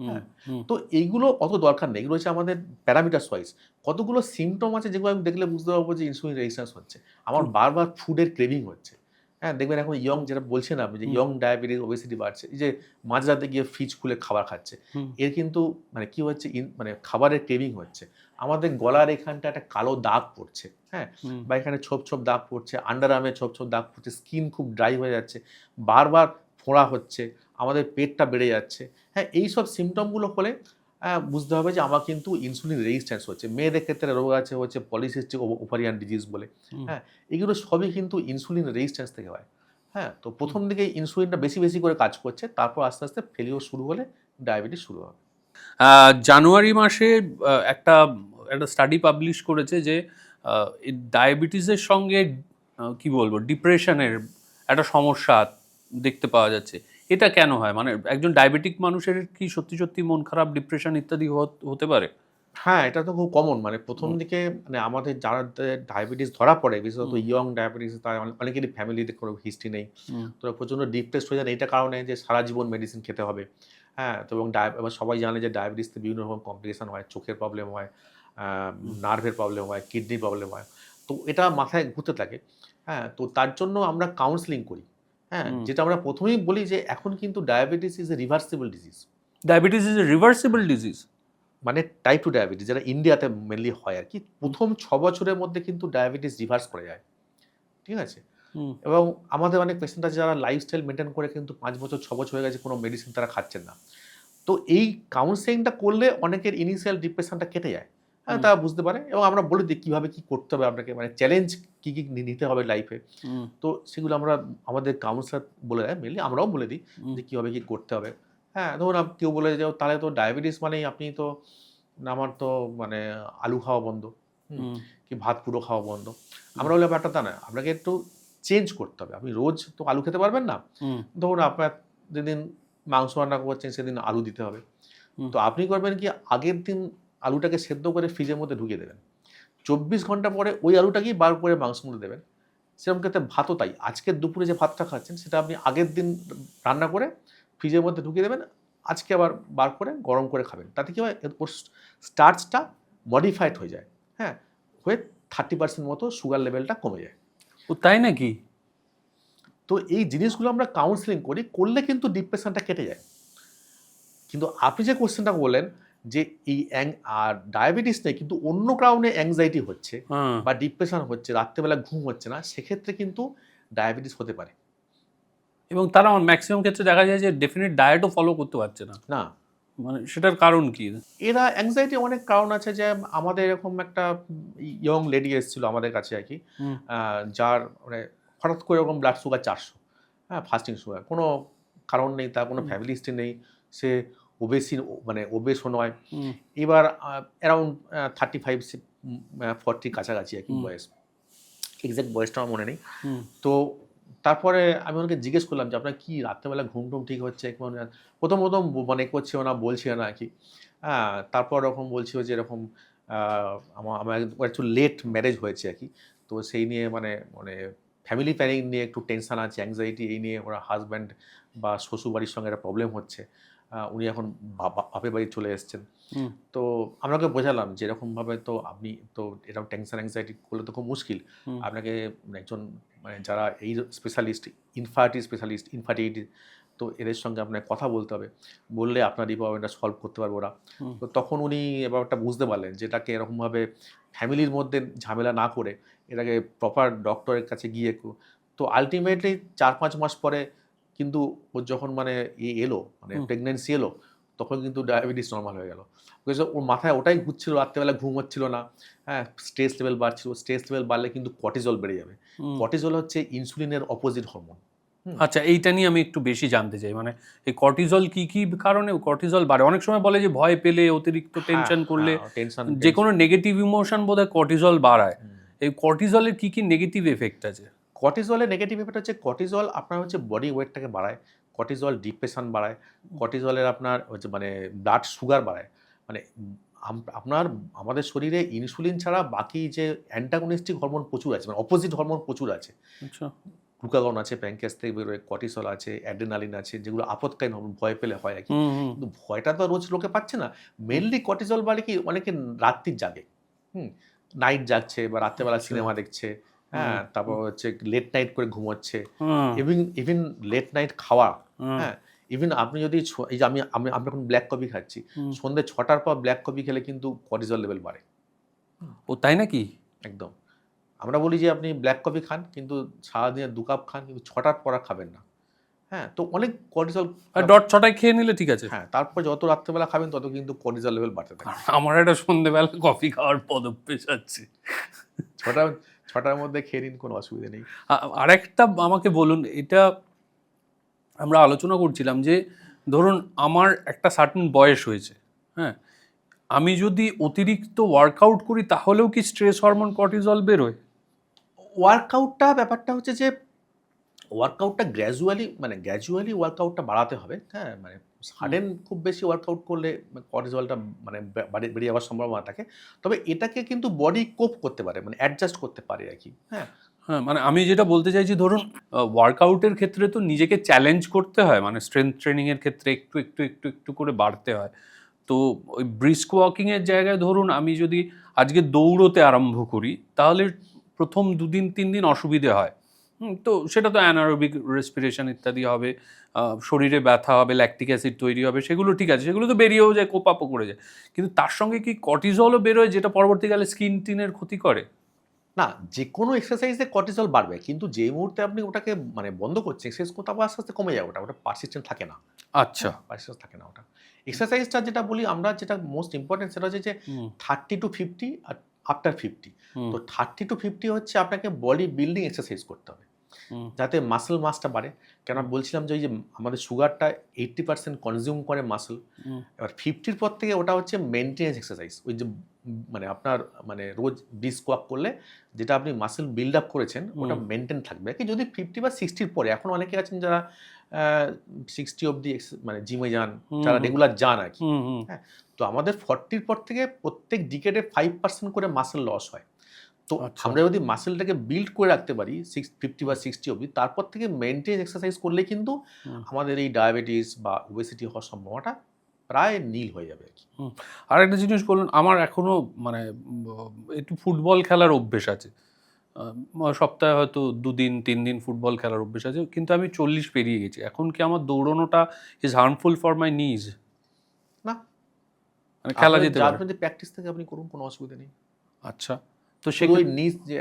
হ্যাঁ, তো এইগুলো অত দরকার নেই, এগুলো হচ্ছে আমাদের প্যারামিটার ওয়াইজ। কতগুলো সিমটম আছে যেগুলো আমি দেখলে বুঝতে পারবো যে ইনসুলিন রেজিস্ট্যান্স হচ্ছে। আমার বারবার ফুডের ক্রেভিং হচ্ছে। হ্যাঁ, দেখবেন এখন যেটা বলছেন আপনি যে ডায়াবেটিস, ওবেসিটি বাড়ছে, এই যে মাঝরাতে গিয়ে ফ্রিজ খুলে খাবার খাচ্ছে, এর কিন্তু মানে কি হচ্ছে, মানে খাবারের ক্রেভিং হচ্ছে। আমাদের গলার এখানটা একটা কালো দাগ পড়ছে, হ্যাঁ, বা এখানে ছোপ ছোপ দাগ পড়ছে, আন্ডার আর্মে ছোপ ছোপ দাগ পড়ছে, স্কিন খুব ড্রাই হয়ে যাচ্ছে, বারবার ফোঁড়া হচ্ছে, আমাদের পেটটা বেড়ে যাচ্ছে। হ্যাঁ, এইসব সিমটমগুলো হলে বুঝতে হবে যে আমার কিন্তু ইনসুলিন রেজিস্ট্যান্স হচ্ছে। মেয়েদের ক্ষেত্রে রোগ আছে হচ্ছে পলিসিস্টিক ওভারিয়ান ডিজিজ বলে। হ্যাঁ, এগুলো সবই কিন্তু ইনসুলিন রেজিস্ট্যান্স থেকে হয়। হ্যাঁ, তো প্রথম দিকে ইনসুলিনটা বেশি বেশি করে কাজ করছে, তারপর আস্তে আস্তে ফেলিওর শুরু হলে ডায়াবেটিস শুরু হবে। জানুয়ারি মাসে একটা স্টাডি পাবলিশ করেছে যে ডায়াবেটিসের সঙ্গে কি বলবো, ডিপ্রেশনের একটা সমস্যা দেখতে পাওয়া যাচ্ছে। এটা কেন হয়? মানে একজন ডায়াবেটিক মানুষের কি সত্যি সত্যি মন খারাপ, ডিপ্রেশন ইত্যাদি হতে পারে? হ্যাঁ, এটা তো খুব কমন। মানে প্রথম দিকে মানে আমাদের যাদের ডায়াবেটিস ধরা পড়ে, বিশেষত ইয়ং ডায়াবেটিস, তার অনেকেরই ফ্যামিলিতে কোনো হিস্ট্রি নেই। তো প্রচণ্ড ডিপ্রেসড হয়ে যান এইটা কারণে যে সারা জীবন মেডিসিন খেতে হবে। হ্যাঁ, তো এবং এবার সবাই জানে যে ডায়াবেটিসতে বিভিন্ন রকম কমপ্লিকেশন হয়, চোখের প্রবলেম হয়, নার্ভের প্রবলেম হয়, কিডনির প্রবলেম হয়। তো এটা মাথায় ঘুরতে থাকে। হ্যাঁ, তো তার জন্য আমরা কাউন্সেলিং করি। হ্যাঁ, যেটা আমরা প্রথমেই বলি যে এখন কিন্তু diabetes is a reversible disease. Diabetes is a reversible disease? মানে টাইপ 2 ডায়াবেটিস যেটা ইন্ডিয়াতে মেনলি হয় আর কি। প্রথম 6 বছরের মধ্যে কিন্তু ডায়াবেটিস রিভার্স করে যায়। ঠিক আছে? এবং আমাদের অনেক পেশেন্ট আছে যারা লাইফস্টাইল মেইনটেইন করে কিন্তু 5 বছর 6 বছর হয়ে গেছে, কোনো মেডিসিন তারা খাচ্ছেন না। তো এই কাউন্সেলিংটা করলে অনেকের ইনিশিয়াল ডিপ্রেশনটা কেটে যায়। হ্যাঁ, তারা বুঝতে পারে, এবং আমরা বলে দিই কিভাবে কি করতে হবে আপনাকে, মানে চ্যালেঞ্জ কি নিতে হবে লাইফে। তো সেগুলো আমরা আমাদের কাউন্সিলর বলে দেয়, মেনলি আমরাও বলে দিই যে কিভাবে কি করতে হবে। হ্যাঁ, ধরুন কেউ বলে যে তাহলে তো ডায়াবেটিস মানেই আপনি তো, আমার তো মানে আলু খাওয়া বন্ধ, কি ভাত পুরো খাওয়া বন্ধ। আমরা বলে ব্যাপারটা তা না, আপনাকে একটু চেঞ্জ করতে হবে। আপনি রোজ তো আলু খেতে পারবেন না। ধরুন আপনার যেদিন মাংস রান্না করছেন সেদিন আলু দিতে হবে। তো আপনি করবেন কি, আগের দিন আলুটাকে সেদ্ধ করে ফ্রিজের মধ্যে ঢুকিয়ে দেবেন। 24 ঘন্টা পরে ওই আলুটাকেই বার করে মাংসের মধ্যে দেবেন। সেরকম ক্ষেত্রে ভাতও তাই। আজকের দুপুরে যে ভাতটা খাচ্ছেন সেটা আপনি আগের দিন রান্না করে ফ্রিজের মধ্যে ঢুকিয়ে দেবেন। আজকে আবার বার করে গরম করে খাবেন। তাতে কি হয়, ওর স্টার্চটা মডিফাইড হয়ে যায়। হ্যাঁ, হয়ে 30% মতো সুগার লেভেলটা কমে যায়। ও তাই নাকি? তো এই জিনিসগুলো আমরা কাউন্সেলিং করলে কিন্তু ডিপ্রেশনটা কেটে যায়। কিন্তু আপনি যে কোয়েশ্চেনটা বললেন যে এই আর ডায়াবেটিস নেই কিন্তু অন্য কারণে অ্যাংজাইটি হচ্ছে বা ডিপ্রেশন হচ্ছে, রাত্রেবেলা ঘুম হচ্ছে না, সেক্ষেত্রে কিন্তু ডায়াবেটিস হতে পারে। এবং তারা ম্যাক্সিমাম ক্ষেত্রে দেখা যায় যে ডেফিনেট ডায়েটও ফলো করতে পারছে না। না, মানে সেটার কারণ কি? এরা অ্যাংজাইটি অনেক কারণ আছে। যে আমাদের এরকম একটা ইয়ং লেডি এসেছিল আমাদের কাছে আর কি, যার মানে হঠাৎ করে এরকম ব্লাড সুগার 400, হ্যাঁ, ফাস্টিং সুগার, কোনো কারণ নেই, তার কোনো ফ্যামিলি হিস্ট্রি নেই, সে মানে ওবেসও নয়। এবার অ্যারাউন্ড 35-40 কাছাকাছি আর কি বয়স, এক্সাক্ট বয়সটা আমার মনে নেই। তো তারপরে আমি ওনাকে জিজ্ঞেস করলাম যে আপনার কি রাত্রেবেলা ঘুম টুম ঠিক হচ্ছে? প্রথম মানে করছিল না, বলছিল না আর কি। হ্যাঁ, তারপর এরকম বলছিল যে এরকম আমার একটু লেট ম্যারেজ হয়েছে আর কি। তো সেই নিয়ে মানে ফ্যামিলি প্ল্যানিং নিয়ে একটু টেনশন আছে, অ্যাংজাইটি, এই নিয়ে ওরা হাজব্যান্ড বা শ্বশুরবাড়ির সঙ্গে একটা প্রবলেম হচ্ছে। উনি এখন বাপের বাড়ি চলে এসেছেন। তো আপনাকে বোঝালাম যে এরকমভাবে তো আপনি তো এরকম টেনশন অ্যাংজাইটি করলে তো খুব মুশকিল। আপনাকে একজন মানে যারা এই স্পেশালিস্ট, ইনফার্টিলিটি, তো এদের সঙ্গে আপনার কথা বলতে হবে, বললে আপনার এই প্রবলেমটা সলভ করতে পারবো ওরা। তো তখন উনি ব্যাপারটা বুঝতে পারলেন যে এটাকে এরকমভাবে ফ্যামিলির মধ্যে ঝামেলা না করে এটাকে প্রপার ডক্টরের কাছে গিয়ে, তো আলটিমেটলি 4-5 মাস পরে কিন্তু ওর যখন মানে এলো, মানে প্রেগনেন্সি এলো, তখন কিন্তু ডায়াবেটিস নর্মাল হয়ে গেল। বিকজ ওর মাথায় ওটাই ঘুরছিল, রাত্রেবেলা ঘুম হচ্ছিল না, হ্যাঁ, স্ট্রেস লেভেল বাড়ছিল। স্ট্রেস লেভেল বাড়লে কিন্তু কর্টিজল বেড়ে যাবে। কর্টিজল হচ্ছে ইনসুলিনের অপোজিট হরমোন। আচ্ছা, এইটা নিয়ে আমি একটু বেশি জানতে চাই। মানে এই কর্টিজল কি কি কারণে কর্টিজল বাড়ে? অনেক সময় বলে যে ভয় পেলে, অতিরিক্ত টেনশন করলে, যে কোনো নেগেটিভ ইমোশন বোধহয় কর্টিজল বাড়ায়। এই কর্টিজলের কি কি নেগেটিভ এফেক্ট আছে? কর্টিজলের নেগেটিভ এফেক্ট হচ্ছে, কর্টিজল আপনার হচ্ছে বডি ওয়েটটাকে বাড়ায়, কর্টিজল ডিপ্রেশন বাড়ায়, কর্টিজলের আপনার হচ্ছে মানে ব্লাড সুগার বাড়ায়। মানে আমাদের শরীরে ইনসুলিন ছাড়া বাকি যে অ্যান্টাগনিস্টিক হরমোন প্রচুর আছে, মানে অপোজিট হরমোন প্রচুর আছে। আচ্ছা। গ্লুকাগন আছে, প্যানক্রিয়াস থেকে বেরোয়, কর্টিসল আছে, অ্যাড্রেনালিন আছে, যেগুলো আপৎকালীন হরমোন, ভয় পেলে হয় আর কি। কিন্তু ভয়টা তো রোজ লোকে পাচ্ছে না। মেনলি কর্টিসল মানে কি, অনেকে রাত্রির জাগে, নাইট জাগছে বা রাত্রেবেলা সিনেমা দেখছে, হ্যাঁ, তারপর হচ্ছে লেট নাইট করে ঘুমোচ্ছে, ইভিন লেট নাইট খাওয়া, হ্যাঁ, ইভিন আপনি যদি এই যে আমি আমি আমি এখন ব্ল্যাক কফি খাচ্ছি, সন্ধ্যে 6টার পর ব্ল্যাক কফি খেলে কিন্তু কর্টিসল লেভেল বাড়ে। ও তাই নাকি? একদম। আমরা বলি যে আপনি ব্ল্যাক কফি খান, কিন্তু সারাদিনে 2 কাপ খান, কিন্তু 6টার পর আর খাবেন না। হ্যাঁ, তো অনেক কর্টিসল, ডট 6টায় খেয়ে নিলে ঠিক আছে। হ্যাঁ, তারপর যত রাত্রেবেলা খাবেন তত কিন্তু কর্টিসল লেভেল বাড়তে থাকে। আমার একটা সন্ধ্যেবেলা কফি খাওয়ার পদভ্যাস আছে। 6টার মধ্যে খেয়ে নিন, কোনো অসুবিধা নেই। আরেকটা আমাকে বলুন, এটা আমরা আলোচনা করছিলাম যে ধরুন আমার একটা সার্টেন বয়স হয়েছে, হ্যাঁ, আমি যদি অতিরিক্ত ওয়ার্কআউট করি তাহলেও কি স্ট্রেস হরমোন কর্টিসল বেরোয়? ব্যাপারটা হচ্ছে যে ওয়ার্কআউটটা গ্র্যাজুয়ালি ওয়ার্কআউটটা বাড়াতে হবে, হ্যাঁ, মানে সাডেন খুব বেশি ওয়ার্কআউট করলে কর্টিসলটা মানে বেড়ে যাওয়ার সম্ভাবনা থাকে। তবে এটাকে কিন্তু বডি কোপ করতে পারে, মানে অ্যাডজাস্ট করতে পারে আর কি। হ্যাঁ, হ্যাঁ, মানে আমি যেটা বলতে চাইছি, ধরুন ওয়ার্কআউটের ক্ষেত্রে তো নিজেকে চ্যালেঞ্জ করতে হয়, মানে স্ট্রেংথ ট্রেনিংয়ের ক্ষেত্রে একটু একটু একটু একটু করে বাড়তে হয়। তো ওই ব্রিস্ক ওয়াকিংয়ের জায়গায় ধরুন আমি যদি আজকে দৌড়তে আরম্ভ করি, তাহলে প্রথম 2 দিন 3 দিন অসুবিধে হয়। তো সেটা তো অ্যানারোবিক রেসপিরেশন ইত্যাদি হবে, শরীরে ব্যথা হবে, ল্যাকটিক অ্যাসিড তৈরি হবে, সেগুলো ঠিক আছে, সেগুলো তো বেরিয়েও যায়, কোপ আপও করে যায়। কিন্তু তার সঙ্গে কি কর্টিসলও বেরোয়, যেটা পরবর্তীকালে স্কিন টিনের ক্ষতি করে? না, যেকোনো এক্সারসাইজে কর্টিসল বাড়বে, কিন্তু যে মুহূর্তে আপনি ওটাকে মানে বন্ধ করছেন এক্সারসাইজ করতে, আবার আস্তে আস্তে কমে যাবে। ওটা পারসিস্টেন্ট থাকে না। আচ্ছা। পারসিস্টেন্স থাকে না ওটা। এক্সারসাইজটা যেটা বলি আমরা, যেটা মোস্ট ইম্পর্টেন্ট, সেটা হচ্ছে যে 30 to 50 আর আফটার 50। তো 30 to 50 হচ্ছে আপনাকে বডি বিল্ডিং এক্সারসাইজ করতে হবে, যাতে মাসল মাসটা বাড়ে। কেন বলছিলাম যে ওই যে আমাদের সুগারটা 80% কনজিউম করে মাসল। এবার 50-র পর থেকে ওটা হচ্ছে মেইনটেনেন্স এক্সারসাইজ। ওই যে মানে আপনার মানে রোজ ব্রিস্ক ওয়াক করলে যেটা আপনি মাসল বিল্ড আপ করেছেন ওটা মেইনটেইন থাকবে। কি যদি 50 বা 60-র পরে, এখন অনেকে আছেন যারা 60 অবধি মানে জিমে যান, যারা রেগুলার যান আর কি। হ্যাঁ, তো আমাদের 40-র পর থেকে প্রত্যেক ডিকেডে 5% করে মাসল লস হয়। তো আমরা যদি মাসেলটাকে বিল্ড করে রাখতে পারি 50 বা 60 অবধি, তারপর থেকে মেইনটেইন এক্সারসাইজ করলে কিন্তু আমাদের এই ডায়াবেটিস বা ওবেসিটি হওয়ার সম্ভাবনাটা প্রায় নীল হয়ে যাবে আর কি। আর একটা জিনিস বলুন, আমার এখনো মানে একটু ফুটবল খেলার অভ্যেস আছে। সপ্তাহে হয়তো 2 দিন 3 দিন ফুটবল খেলার অভ্যেস আছে, কিন্তু আমি 40 পেরিয়ে গেছি। এখন কি আমার দৌড়ানোটা ইজ হার্মফুল ফর মাই নিজ? না, মানে খেলা যেতে পারে? আপনাদের প্র্যাকটিস থেকে আপনি করুন, কোনো অসুবিধা নেই। আচ্ছা, তো শুধু ওই নিজ যে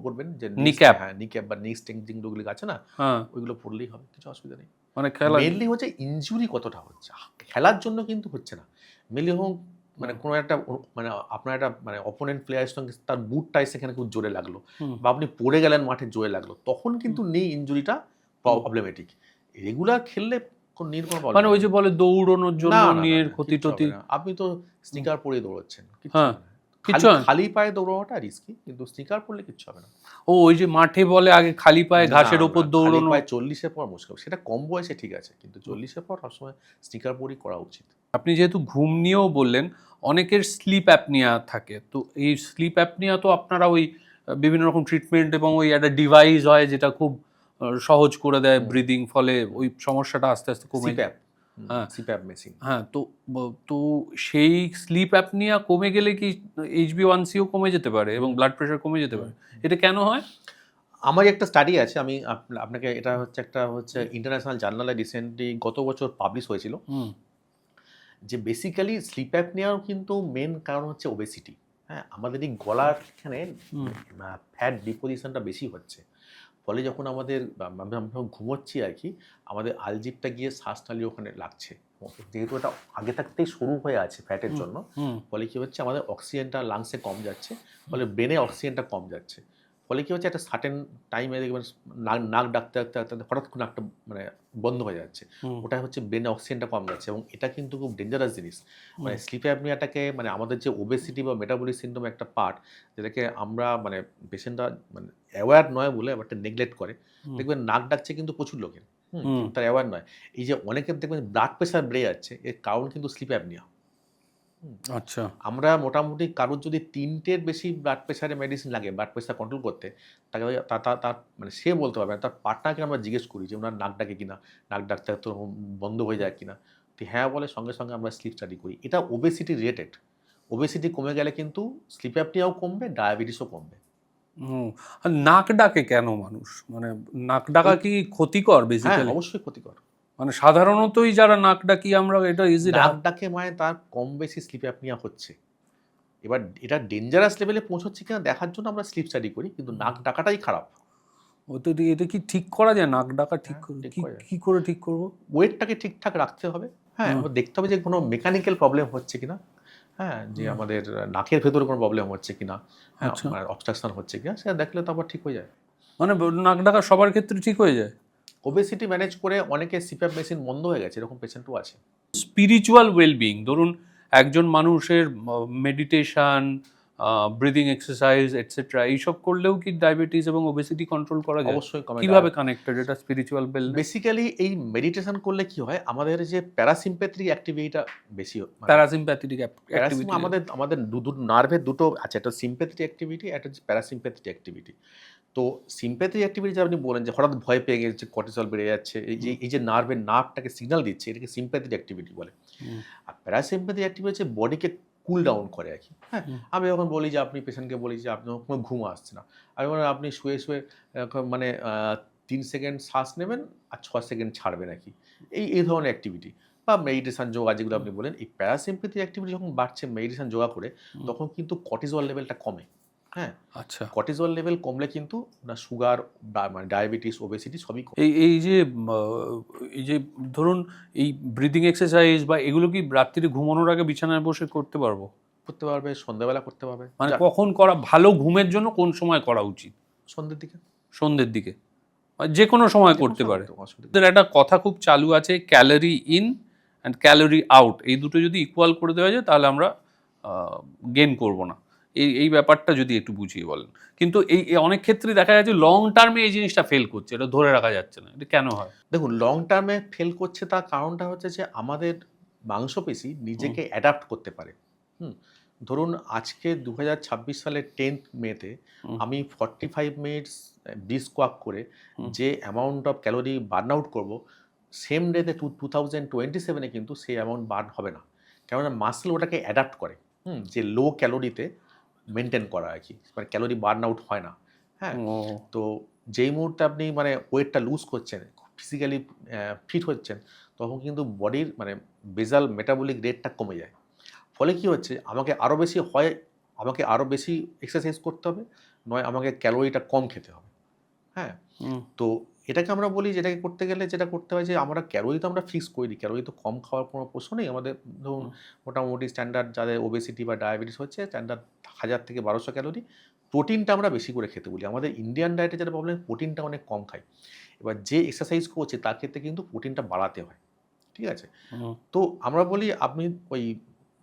করবেন যে নিক্যাপ, হ্যাঁ, নিক্যাপ বা নি স্ট্রেংথেনিং যেগুলো আছে না, হ্যাঁ, ওইগুলো পড়লেই হবে, কিছু অসুবিধা নেই। মানে খেলা মেইনলি হচ্ছে ইনজুরি কতটা হচ্ছে, খেলার জন্য কিন্তু হচ্ছে না। মেইনলি মানে কোনো একটা মানে আপনার একটা মানে অপোনেন্ট প্লেয়ারের সঙ্গে তার বুটটাই সেখানে খুব জোরে লাগলো, বা আপনি পড়ে গেলেন মাঠে জোরে লাগলো, তখন কিন্তু নি ইনজুরিটা প্রবলেমেটিক। রেগুলার খেললে কোনো নির কোনো প্রবলেম, মানে ওই যে বলে দৌড়ানোর জন্য নিয়ের ক্ষতি টতি। আপনি তো স্নিকার পরে দৌড়াচ্ছেন, হ্যাঁ, খালি পায়ে দৌড়ানোটা রিস্কি, কিন্তু স্নিকার পরলে কিচ্ছু হবে না। ও ওই যে মাঠে বলে আগে খালি পায়ে ঘাসের ওপর দৌড়ানো, প্রায় 40-এর পর মুশকিল, সেটা কম বয়সে ঠিক আছে, কিন্তু 40-এর পর সবসময় স্নিকার পরেই করা উচিত। আপনি যেহেতু ঘুম নিয়েও বললেন, অনেকের স্লিপ অ্যাপনিয়া থাকে, তো এই স্লিপ অ্যাপনিয়া তো আপনারা ওই বিভিন্ন রকম ট্রিটমেন্ট এবং ওই একটা ডিভাইস হয় যেটা খুব সহজ করে দেয় ব্রিদিং, ফলে ওই সমস্যাটা আস্তে আস্তে কমে যায়। হ্যাঁ, সিপ্যাপ মেশিন। হ্যাঁ, তো সেই স্লিপ অ্যাপনিয়া কমে গেলে কি HbA1cও কমে যেতে পারে এবং ব্লাড প্রেশার কমে যেতে পারে? এটা কেন হয়? আমার একটা স্টাডি আছে, আমি আপনাকে, এটা হচ্ছে একটা ইন্টারন্যাশনাল জার্নালে রিসেন্টলি গত বছর পাবলিশ হয়েছিল, যে বেসিক্যালি স্লিপ অ্যাপনিয়ার কিন্তু মেন কারণ হচ্ছে ওবেসিটি। হ্যাঁ, আমাদের এই গলার এখানে ফ্যাট ডিপোজিশনটা বেশি হচ্ছে, ফলে যখন আমাদের আমরা ঘুমোচ্ছি আর কি, আমাদের আলজিপটা গিয়ে শ্বাসনালী ওখানে লাগছে, যেহেতু এটা আগে থাকতেই শুরু হয়ে আছে ফ্যাটের জন্য, ফলে কী হচ্ছে আমাদের অক্সিজেনটা লাংসে কম যাচ্ছে, ফলে ব্রেনে অক্সিজেনটা কম যাচ্ছে, ফলে কী হচ্ছে একটা সার্টেন টাইমে দেখবেন নাক ডাকতে ডাকতে ডাকতে হঠাৎ করে নাকটা মানে বন্ধ হয়ে যাচ্ছে, ওটা হচ্ছে ব্রেনে অক্সিজেনটা কম যাচ্ছে, এবং এটা কিন্তু খুব ডেঞ্জারাস জিনিস। মানে স্লিপ অ্যাপনিয়াটাকে মানে আমাদের যে ওবেসিটি বা মেটাবলিক সিনড্রোম একটা পার্ট, যেটাকে আমরা মানে পেশেন্টরা মানে অ্যাওয়্যার নয় বলে একটা নেগলেক্ট করে, দেখবেন নাক ডাকছে কিন্তু প্রচুর লোকের, তার অ্যাওয়্যার নয়। এই যে অনেকের দেখবেন ব্লাড প্রেশার বেড়ে যাচ্ছে, এর কারণ কিন্তু স্লিপ অ্যাপনিয়া। আচ্ছা। আমরা মোটামুটি কারোর যদি ৩টের বেশি ব্লাড প্রেশারের মেডিসিন লাগে ব্লাড প্রেশার কন্ট্রোল করতে, তাকে তার মানে সে বলতে পারবে না। তার পার্টনারকে আমরা জিজ্ঞেস করি যে উনার নাক ডাকে কিনা, নাক ডাকতে তো বন্ধ হয়ে যায় কিনা। তো হ্যাঁ বলে, সঙ্গে, সঙ্গে আমরা স্লিপ স্টাডি করি। এটা ওবেসিটি রিলেটেড। ওবেসিটি কমে গেলে কিন্তু স্লিপ অ্যাপনিয়াও কমবে, ডায়াবেটিসও কমবে। হুম। আর নাক ডাকে কেন মানুষ? মানে নাক ডাকা ওই কি ক্ষতিকর হ্যাঁ, বেসিক্যালি? অবশ্যই ক্ষতিকর। মানে সাধারণতই যারা নাক ডাকি আমরা, এটা ইজ ইট নাক ডাকে মানে তার কম বেশি স্লিপ অ্যাপনিয়া হচ্ছে। এবার এটা ডেঞ্জারাস লেভেলে পৌঁছচ্ছে কিনা দেখার জন্য আমরা স্লিপ স্টাডি করি। কিন্তু নাক ডাকাটাই খারাপ। এটা কি ঠিক করা যায়? নাক ডাকা ঠিক হ্যাঁ, ঠিক কি করা যায়। কি করে ঠিক করব? ওয়েটটাকে ঠিকঠাক রাখতে হবে। হ্যাঁ, হুম। এবার দেখতে হবে যে কোনো মেকানিক্যাল প্রবলেম হচ্ছে কিনা। হ্যাঁ, যে আমাদের নাকের ভেতরে কোনো প্রবলেম হচ্ছে কিনা, হ্যাঁ, আচ্ছা। মানে অবস্ট্রাকশন হচ্ছে কিনা সেটা দেখলে তো আবার ঠিক হয়ে যায়। মানে নাক ডাকা সবার ক্ষেত্রে ঠিক হয়ে যায়? ওবেসিটি ম্যানেজ করে অনেকের সিপ্যাপ মেশিন বন্ধ হয়ে গেছে, এরকম পেশেন্টও আছে। স্পিরিচুয়াল ওয়েলবিং, ধরুন একজন মানুষের মেডিটেশন, ব্রিদিং এক্সারসাইজ এটসেট্রা এইসব করলেও কি ডায়াবেটিস এবং ওবেসিটি কন্ট্রোল করা যায়? অবশ্যই কমে। কিভাবে কানেক্টেড এটা স্পিরিচুয়াল ওয়েলনেস? বেসিক্যালি এই মেডিটেশন করলে কি হয়, আমাদের যে প্যারাসিম্প্যাথিক অ্যাক্টিভিটিটা বেশি মানে প্যারাসিম্প্যাথেটিক প্যারাসিম অ্যাক্টিভিটি। আমাদের আমাদের নার্ভের দুটো আছে, একটা সিম্প্যাথেটিক অ্যাক্টিভিটি, একটা হচ্ছে প্যারাসিম্প্যাথেটিক অ্যাক্টিভিটি। তো সিম্প্যাথেটিক অ্যাক্টিভিটি যে আপনি বলেন যে হঠাৎ ভয় পেয়ে গেছে, কর্টিসল বেড়ে যাচ্ছে, এই যে নার্ভটাকে সিগন্যাল দিচ্ছে, এটাকে সিম্প্যাথেটিক অ্যাক্টিভিটি বলে। আর প্যারাসিম্প্যাথেটিক অ্যাক্টিভিটি হচ্ছে বডিকে কুল ডাউন করে আর কি। হ্যাঁ, আমি যখন বলি যে আপনি পেশেন্টকে বলি যে আপনার কোনো ঘুম আসছে না, আমি বলি আপনি শুয়ে শুয়ে মানে ৩ সেকেন্ড শ্বাস নেবেন আর ৬ সেকেন্ড ছাড়বেন আর কি। এই ধরনের অ্যাক্টিভিটি বা মেডিটেশন, যোগা যেগুলো আপনি বলেন, এই প্যারাসিম্প্যাথিক অ্যাক্টিভিটি যখন বাড়ছে মেডিটেশন, যোগা করে, তখন কিন্তু কর্টিসল লেভেলটা কমে। হ্যাঁ, আচ্ছা। কর্টিসল লেভেল কমলে কিন্তু না সুগার বা মানে ডায়াবেটিস, ওবেসিটি সবই কমে। এই যে ধরুন এই ব্রিদিং এক্সারসাইজ বা এগুলো কি রাত্রিরে ঘুমানোর আগে বিছানায় বসে করতে পারবো? করতে পারবে, সন্ধ্যাবেলা করতে পারবে। মানে কখন করা ভালো, ঘুমের জন্য কোন সময় করা উচিত? সন্ধ্যের দিকে। সন্ধ্যের দিকে? যে কোনো সময় যেকোনো করতে সময় পারে? করতে পারো, অসুবিধা নেই। ওদের একটা কথা খুব চালু আছে, calorie in and calorie out, এই দুটো যদি ইকুয়াল করে দেওয়া যায় তাহলে আমরা গেন করব না। এই ব্যাপারটা যদি একটু বুঝিয়ে বলেন। কিন্তু এই অনেক ক্ষেত্রে দেখা যাচ্ছে লং টার্মে এই জিনিসটা ফেল করছে, এটা ধরে রাখা যাচ্ছে না। এটা কেন হয়? দেখুন, লং টার্মে ফেল করছে তার কারণটা হচ্ছে যে আমাদের মাংসপেশি নিজেকে অ্যাডাপ্ট করতে পারে। হুম? ধরুন আজকে ২০২৬ সালের 10th মেতে আমি 45 মিনিটস ব্রিস্ক ওয়াক করে যে amount of calorie burn out করব, সেম ডেতে 2027 এ কিন্তু সেই অ্যামাউন্ট বার্ন হবে না। কেননা মাসল ওটাকে অ্যাডাপ্ট করে। যে লো ক্যালোরিতে মেইনটেইন করা আর কি। মানে ক্যালোরি বার্ন আউট হয় না। হ্যাঁ? ও। তো যেই মুহূর্তে আপনি মানে ওয়েটটা লুজ করছেন, ফিজিক্যালি ফিট হচ্ছেন, তখন কিন্তু বডির মানে বেসাল মেটাবলিক রেটটা কমে যায়। ফলে কি হচ্ছে, আমাকে আরও বেশি এক্সারসাইজ করতে হবে, নয় আমাকে ক্যালোরিটা কম খেতে হবে। হ্যাঁ? তো এটাকে আমরা বলি যে এটাকে করতে গেলে যেটা করতে হয় যে আমরা ক্যালোরি তো আমরা ফিক্স করে দিই। ক্যালোরি তো কম খাওয়ার কোনো প্রশ্ন নেই। আমাদের ধরুন মোটামুটি স্ট্যান্ডার্ড যাদের ওবেসিটি বা ডায়াবেটিস হচ্ছে স্ট্যান্ডার্ড 1000 থেকে 1200 ক্যালোরি। প্রোটিনটা আমরা বেশি করে খেতে বলি। আমাদের ইন্ডিয়ান ডায়েটে যেটা প্রবলেম, প্রোটিনটা অনেক কম খাই। এবার যে এক্সারসাইজ করছে তার ক্ষেত্রে কিন্তু প্রোটিনটা বাড়াতে হয়। ঠিক আছে? তো আমরা বলি আপনি ওই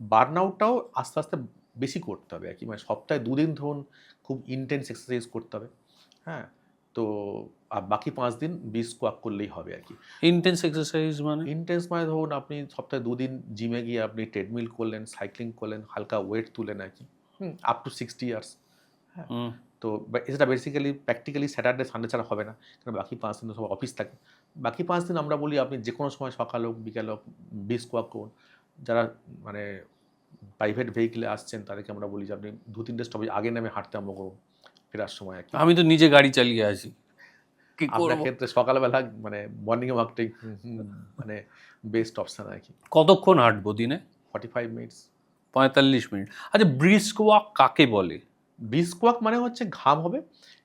বার্ন আউটটাও আস্তে, আস্তে বেশি করতে হবে আরকি। মানে সপ্তাহে ২ দিন ধরুন খুব ইনটেন্স এক্সারসাইজ করতে হবে। হ্যাঁ? তো আর বাকি ৫ দিন ব্রিস্ক ওয়াক করলেই হবে আরকি। ইনটেন্স এক্সারসাইজ মানে? ইনটেন্স মানে ধরুন আপনি সপ্তাহে ২ দিন জিমে গিয়ে আপনি ট্রেডমিল করলেন, সাইক্লিং করলেন, হালকা ওয়েট তুললেন আরকি। Up to 60 years. হ্যাঁ? তো এটা বেসিক্যালি প্র্যাকটিক্যালি স্যাটারডে, সানডে ছাড়া হবে না। কারণ বাকি ৫ দিন তো সবার অফিস থাকে। বাকি ৫ দিন আমরা বলি আপনি যেকোনো সময় সকাল হোক, বিকেল হোক ব্রিস্ক ওয়াক করুন। যারা মানে প্রাইভেট ভেহিকলে আসছেন তাদেরকে আমরা বলি যে আপনি ২-৩টে স্টপেজ আগে নেমে হাঁটতে আরম্ভ করুন ফেরার সময় আরকি। আমি তো নিজে গাড়ি চালিয়ে আসি, কি আপনার করব? ক্ষেত্রে সকালবেলা মানে মর্নিং ওয়াকটাই মানে বেস্ট অপশন আরকি। কতক্ষণ হাঁটবো দিনে? 45 মিনিটস। ৪৫ মিনিট। আচ্ছা, ব্রিস্ক ওয়াক কাকে বলে? ব্রিস্ক ওয়াক মানে হচ্ছে ঘাম হবে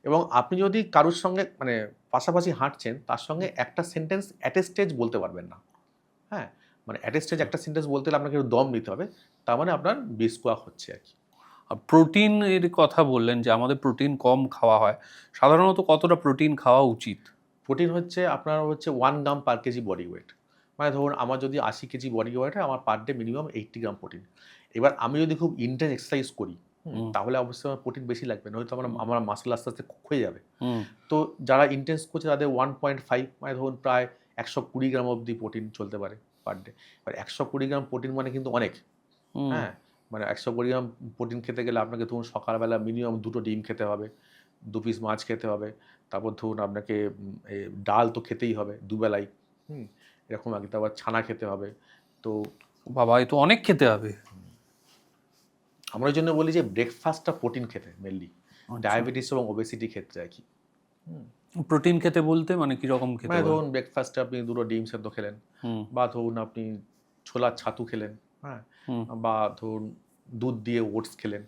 এবং আপনি যদি কারোর সঙ্গে মানে পাশাপাশি হাঁটছেন, তার সঙ্গে একটা সেন্টেন্স অ্যাট এ স্টেজ বলতে পারবেন না। হ্যাঁ? মানে অ্যাট এ স্টেজ একটা সেন্টেন্স বলতে হলে আপনাকে একটু দম নিতে হবে। তার মানে আপনার ব্রিস্ক ওয়াক হচ্ছে আরকি। প্রোটিন এর কথা বললেন যে আমাদের প্রোটিন কম খাওয়া হয়। সাধারণত কতটা প্রোটিন খাওয়া উচিত? প্রোটিন হচ্ছে আপনার হচ্ছে 1 গ্রাম পার কেজি বডি ওয়েট। মানে ধরুন আমার যদি 80 কেজি বডি ওয়েট হয়, আমার per day minimum 80 gram protein. এবার আমি যদি খুব ইনটেন্স এক্সারসাইজ করি, তাহলে অবশ্যই আমার প্রোটিন বেশি লাগবে। নয়তো আমার মাসল আস্তে, আস্তে ক্ষয়ে যাবে। তো যারা ইনটেন্স করছে তাদের 1.5 মানে ধরুন প্রায় 120 গ্রাম অবধি প্রোটিন চলতে পারে পার ডে। এবার 120 গ্রাম প্রোটিন মানে কিন্তু অনেক। হ্যাঁ? মানে 100 গ্রাম প্রোটিন খেতে গেলে আপনাকে ধরুন সকালবেলা মিনিমাম 2টো ডিম খেতে হবে, 2 পিস মাছ খেতে হবে, তারপর ধরুন আপনাকে ডাল তো খেতেই হবে দুবেলাই, এরকম আর কি, তারপর ছানা খেতে হবে। তো বাবা, এ তো অনেক খেতে হবে। আমরা ওই জন্য বলি যে ব্রেকফাস্টটা প্রোটিন খেতে মেনলি, আচ্ছা। ডায়াবেটিস এবং ওবেসিটি ক্ষেত্রে আর কি। প্রোটিন খেতে বলতে মানে কিরকম খেতে মানে হবে? ধরুন ব্রেকফাস্টে আপনি 2টো ডিম সেদ্ধ খেলেন, হুম বা ধরুন আপনি ছোলার ছাতু খেলেন, হ্যাঁ, হুম বা ধরুন দুধ দিয়ে ওটস খেলেন।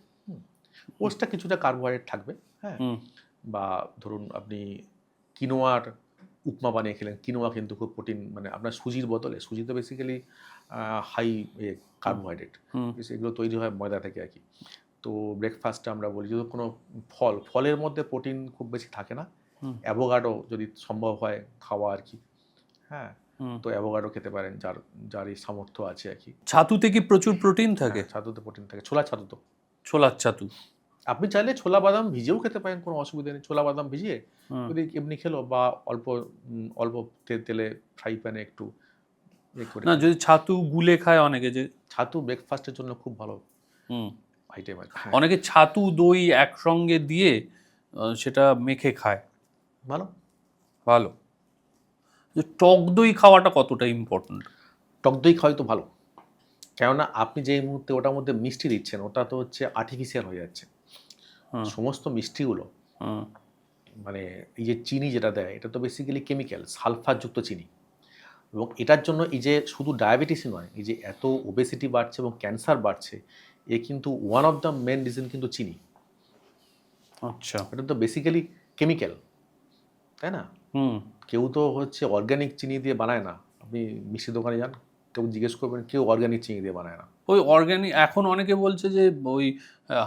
ওটসটা কিছুটা কার্বোহাইড্রেট থাকবে, হ্যাঁ, হুম বা ধরুন আপনি কিনোয়ার উপমা বানিয়ে খেলেন। কিনোয়া কিন্তু খুব প্রোটিন, মানে আপনার সুজির বদলে, সুজি তো বেসিক্যালি হাই কার্বোহাইড্রেট, হুম এগুলো তৈরি হয় ময়দা থেকে আর কি। তো ব্রেকফাস্টে আমরা বলি যদি কোনো ফলের মধ্যে প্রোটিন খুব বেশি থাকে না, হুম অ্যাভোকাডো যদি সম্ভব হয় খাওয়া আর কি, হ্যাঁ, হুম। তো অ্যাভোকাডো খেতে পারেন যার এই সামর্থ্য আছে আর কি। ছাতুতে কি প্রচুর প্রোটিন থাকে? হ্যাঁ, ছাতুতে প্রোটিন থাকে, ছোলা ছাতু তো। ছোলার ছাতু? আপনি চাইলে ছোলা বাদাম ভিজিয়েও খেতে পারেন, কোনো অসুবিধা নেই। ছোলা বাদাম ভিজিয়ে হুম। যদি এমনি খেলো, বা অল্প তেলে ফ্রাই প্যানে একটু করে না, যদি ছাতু গুলে খায় অনেকে, যে ছাতু ব্রেকফাস্টের জন্য খুব ভালো হুম আইটেম আর কি। হ্যাঁ, অনেকে ছাতু দই একসঙ্গে দিয়ে সেটা মেখে খায়, ভালো। ভালো। যে টক দই খাওয়াটা কতটা ইম্পর্ট্যান্ট? টক দই খাওয়াই তো ভালো, কেননা আপনি যে মুহূর্তে ওটার মধ্যে মিষ্টি দিচ্ছেন, ওটা তো হচ্ছে আর্টিফিশিয়াল হয়ে যাচ্ছে। হুম সমস্ত মিষ্টিগুলো, হুম মানে এই যে চিনি যেটা দেয়, এটা তো বেসিক্যালি কেমিক্যাল, সালফারযুক্ত চিনি। এবং এটার জন্য এই যে শুধু ডায়াবেটিসই নয়, এই যে এত ওবেসিটি বাড়ছে এবং ক্যান্সার বাড়ছে, এ কিন্তু one of the main reason কিন্তু চিনি। আচ্ছা। এটা তো বেসিক্যালি কেমিক্যাল, তাই না? হুম কেউ তো হচ্ছে অর্গ্যানিক চিনি দিয়ে বানায় না। আপনি মিষ্টি দোকানে যান, কেউ জিজ্ঞেস করবেন, কেউ অর্গ্যানিক চিনি দিয়ে বানায় না। ওই অর্গ্যানিক, এখন অনেকে বলছে যে ওই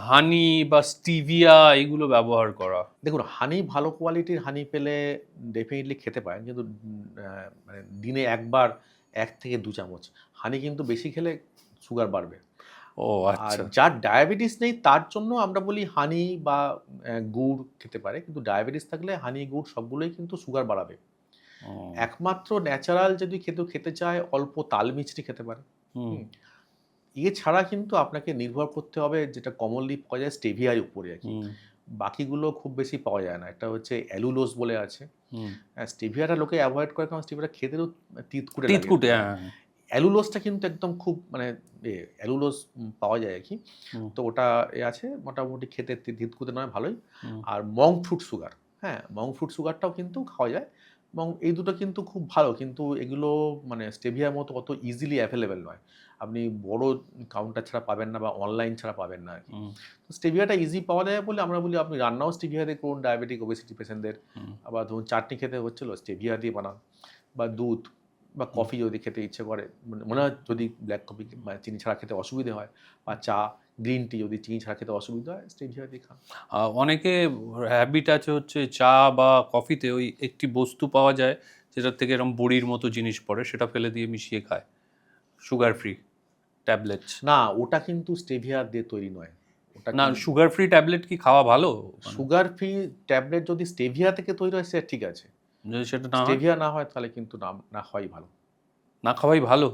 হানি বা স্টিভিয়া এগুলো ব্যবহার করা। দেখুন, হানি ভালো কোয়ালিটির হানি পেলে ডেফিনেটলি খেতে পারেন, কিন্তু মানে দিনে একবার 1 থেকে 2 চামচ। হানি কিন্তু বেশি খেলে সুগার বাড়বে। ও আর আচ্ছা। যার ডায়াবেটিস নেই তার জন্য আমরা বলি হানি বা গুড় খেতে পারে, কিন্তু ডায়াবেটিস থাকলে হানি, গুড় সবগুলোই কিন্তু সুগার বাড়াবে। ও, একমাত্র ন্যাচারাল যদি খেতে চায়, অল্প তাল মিছরি খেতে পারে। হুম এছাড়া কিন্তু আপনাকে নির্ভর করতে হবে, যেটা কমনলি পাওয়া যায় স্টেভিয়ার উপরে আর কি। হুম বাকিগুলো খুব বেশি পাওয়া যায় না। একটা হচ্ছে অ্যালুলোজ বলে আছে। হুম। স্টেভিয়াটা লোকে অ্যাভয়েড করে, কারণ স্টেভিয়াটা খেতেও তিতকুটে লাগে। তিতকুটে, হ্যাঁ। অ্যালুলোজটা কিন্তু একদম খুব মানে অ্যালুলোজ পাওয়া যায় আর কি। হুম তো ওটা আছে, মোটামুটি খেতে তিতকুটে নয়, ভালোই। হুম আর মঙ্ক ফ্রুট সুগার, হ্যাঁ, মঙ্ক ফ্রুট সুগারটাও কিন্তু খাওয়া যায়, এবং এই দুটো কিন্তু খুব ভালো, কিন্তু এগুলো মানে স্টেভিয়ার মতো অত ইজিলি অ্যাভেলেবেল নয়। আপনি বড় কাউন্টার ছাড়া পাবেন না, বা অনলাইন ছাড়া পাবেন না আর কি। হুম তো স্টেভিয়াটা ইজি পাওয়া যায় বলে আমরা বলি আপনি রান্নাও স্টেভিয়া দিয়ে করুন ডায়াবেটিক ওবেসিটি পেশেন্টদের। হুম আবার ধরুন চাটনি খেতে হচ্ছিল, স্টেভিয়া দিয়ে বানান, বা দুধ বা কফি যদি খেতে ইচ্ছে করে, মনে হয় যদি ব্ল্যাক কফি বা চিনি ছাড়া খেতে অসুবিধে হয়, বা চা, গ্রিন টি যদি চিনি ছাড়া খেতে অসুবিধা হয়, স্টেভিয়া দিয়ে খান। অনেকে হ্যাবিট আছে হচ্ছে চা বা কফিতে ওই একটি বস্তু পাওয়া যায় যেটার থেকে এরকম বড়ির মতো জিনিস পড়ে, সেটা ফেলে দিয়ে মিশিয়ে খায়, সুগার ফ্রি ট্যাবলেটস। না, ওটা কিন্তু স্টেভিয়া দিয়ে তৈরি নয়। ওটা না, কিন্তু সুগার ফ্রি ট্যাবলেট কি খাওয়া ভালো? মানে সুগার ফ্রি ট্যাবলেট যদি স্টেভিয়া থেকে তৈরি হয়, সে ঠিক আছে। যদি সেটা না হয়, স্টেভিয়া না হয় তাহলে কিন্তু না হওয়াই ভালো। না খাওয়াই ভালো।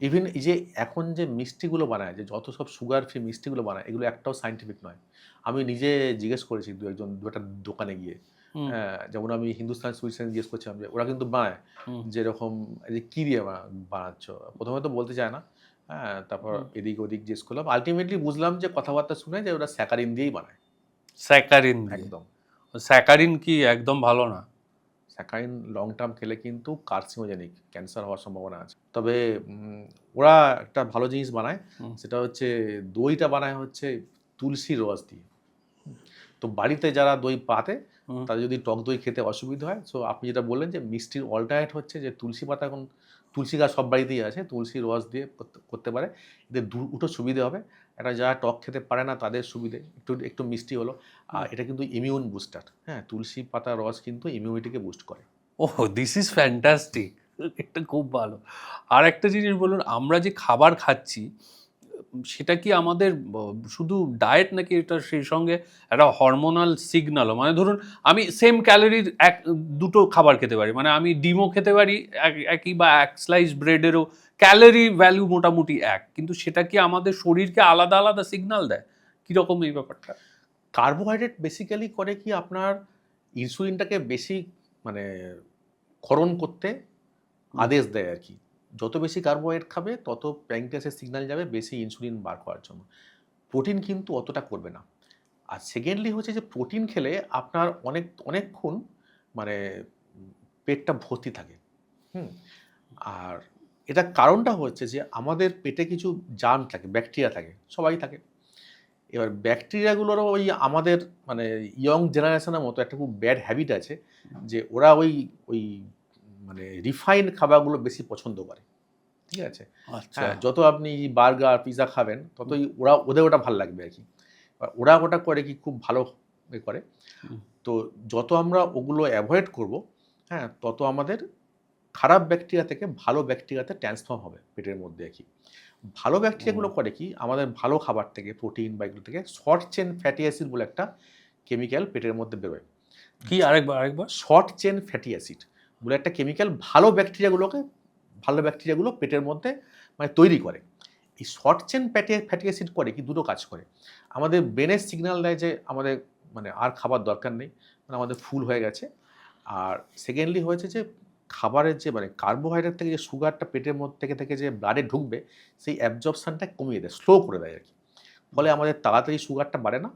ইভেন এই যে এখন যে মিষ্টিগুলো বানায়, যে যত সব সুগার ফ্রি মিষ্টিগুলো বানায়, এগুলো একটাও সায়েন্টিফিক নয়। আমি নিজে জিজ্ঞেস করেছি দু একটা দোকানে গিয়ে। হুম যেমন আমি হিন্দুস্তান সুইটস জিজ্ঞেস করছিলাম যে ওরা কিন্তু বানায়, হুম যেরকম এই যে কী দিয়ে বানাচ্ছ? প্রথমে তো বলতে চায় না। হ্যাঁ, তারপর হুম। এদিক ওদিক জিজ্ঞেস করলাম। আল্টিমেটলি বুঝলাম যে কথাবার্তা শুনে যে ওরা স্যাকারিন দিয়েই বানায়। স্যাকারিন দিয়ে? একদম। স্যাকারিন কি একদম ভালো না? স্যাকারিন লং টার্ম খেলে কিন্তু কার্সিনোজেনিক, ক্যান্সার হওয়ার সম্ভাবনা আছে। তবে ওরা একটা ভালো জিনিস বানায়, হুম সেটা হচ্ছে দইটা বানায় হচ্ছে তুলসীর রস দিয়ে। তো বাড়িতে যারা দই পাতে, হুম তাদের যদি টক দই খেতে অসুবিধা হয়, সো আপনি যেটা বললেন যে মিষ্টির অল্টারনেট হচ্ছে যে তুলসী পাতা, এখন তুলসী গাছ সব বাড়িতেই আছে, তুলসীর রস দিয়ে করতে পারে। এতে দুটো সুবিধে হবে। একটা, যারা টক খেতে পারে না তাদের সুবিধে, একটু মিষ্টি হলো। আর এটা কিন্তু ইমিউন বুস্টার। হ্যাঁ, তুলসী পাতার রস কিন্তু ইমিউনিটিকে বুস্ট করে। ওহ, দিস ইজ ফ্যান্টাস্টিক। এটা খুব ভালো। আর একটা জিনিস বলুন, আমরা যে খাবার খাচ্ছি, সেটা কি আমাদের শুধু ডায়েট নাকি এটা সেই সঙ্গে একটা হরমোনাল সিগন্যালও? মানে ধরুন আমি সেম ক্যালোরির দুটো খাবার খেতে পারি, মানে আমি ডিমও খেতে পারি একই, বা এক স্লাইস ব্রেডেরও ক্যালোরি ভ্যালু মোটামুটি এক, কিন্তু সেটা কি আমাদের শরীরকে আলাদা আলাদা সিগন্যাল দেয়? কিরকম এই ব্যাপারটা? কার্বোহাইড্রেট বেসিক্যালি করে কি আপনার ইনসুলিনটাকে বেশি মানে ক্ষরণ করতে আদেশ দেয় আর কি। যত বেশি কার্বোহাইড্রেট খাবে তত প্যানক্রিয়াসের সিগন্যাল যাবে বেশি ইনসুলিন বার করার জন্য। প্রোটিন কিন্তু অতটা করবে না। আর সেকেন্ডলি হচ্ছে যে প্রোটিন খেলে আপনার অনেকক্ষণ মানে পেটটা ভর্তি থাকে। হুম? আর এটার কারণটা হচ্ছে যে আমাদের পেটে কিছু জার্ম থাকে, ব্যাকটেরিয়া থাকে, সবাই থাকে। এবার ব্যাকটেরিয়াগুলোরও ওই আমাদের মানে ইয়ং জেনারেশনের মতো একটা খুব ব্যাড হ্যাবিট আছে যে ওরা ওই মানে রিফাইন্ড খাবারগুলো বেশি পছন্দ করে। ঠিক আছে? আচ্ছা। হ্যাঁ, যত আপনি বার্গার, পিজ্জা খাবেন ততই ওদের ওটা ভাল লাগবে আর কি। ওরা ওটা করে কি খুব ভালো করে। তো যত আমরা ওগুলো অ্যাভয়েড করব, হ্যাঁ, তত আমাদের খারাপ ব্যাকটেরিয়া থেকে ভালো ব্যাকটেরিয়াতে ট্রান্সফর্ম হবে পেটের মধ্যে আর কি। ভালো ব্যাকটেরিয়াগুলো করে কি আমাদের ভালো খাবার থেকে প্রোটিন বা এগুলো থেকে শর্ট চেন ফ্যাটি অ্যাসিড বলে একটা কেমিক্যাল পেটের মধ্যে বেরোয়। কি আরেকবার? শর্ট চেন ফ্যাটি অ্যাসিড বলে একটা কেমিক্যাল ভালো ব্যাকটেরিয়াগুলো পেটের মধ্যে মানে তৈরি করে। এই শর্ট চেন ফ্যাটি অ্যাসিড করে কি দুটো কাজ করে। আমাদের ব্রেনের সিগন্যাল দেয় যে আমাদের মানে আর খাবার দরকার নেই, মানে আমাদের ফুল হয়ে গেছে। আর সেকেন্ডলি হয়েছে যে খাবারের যে মানে কার্বোহাইড্রেট থেকে যে সুগারটা পেটের মধ্যে থেকে যে ব্লাডে ঢুকবে সেই অ্যাবজর্পশনটা কমিয়ে দেয়, স্লো করে দেয় আর কি। ফলে আমাদের তাড়াতাড়ি সুগারটা বাড়ে না,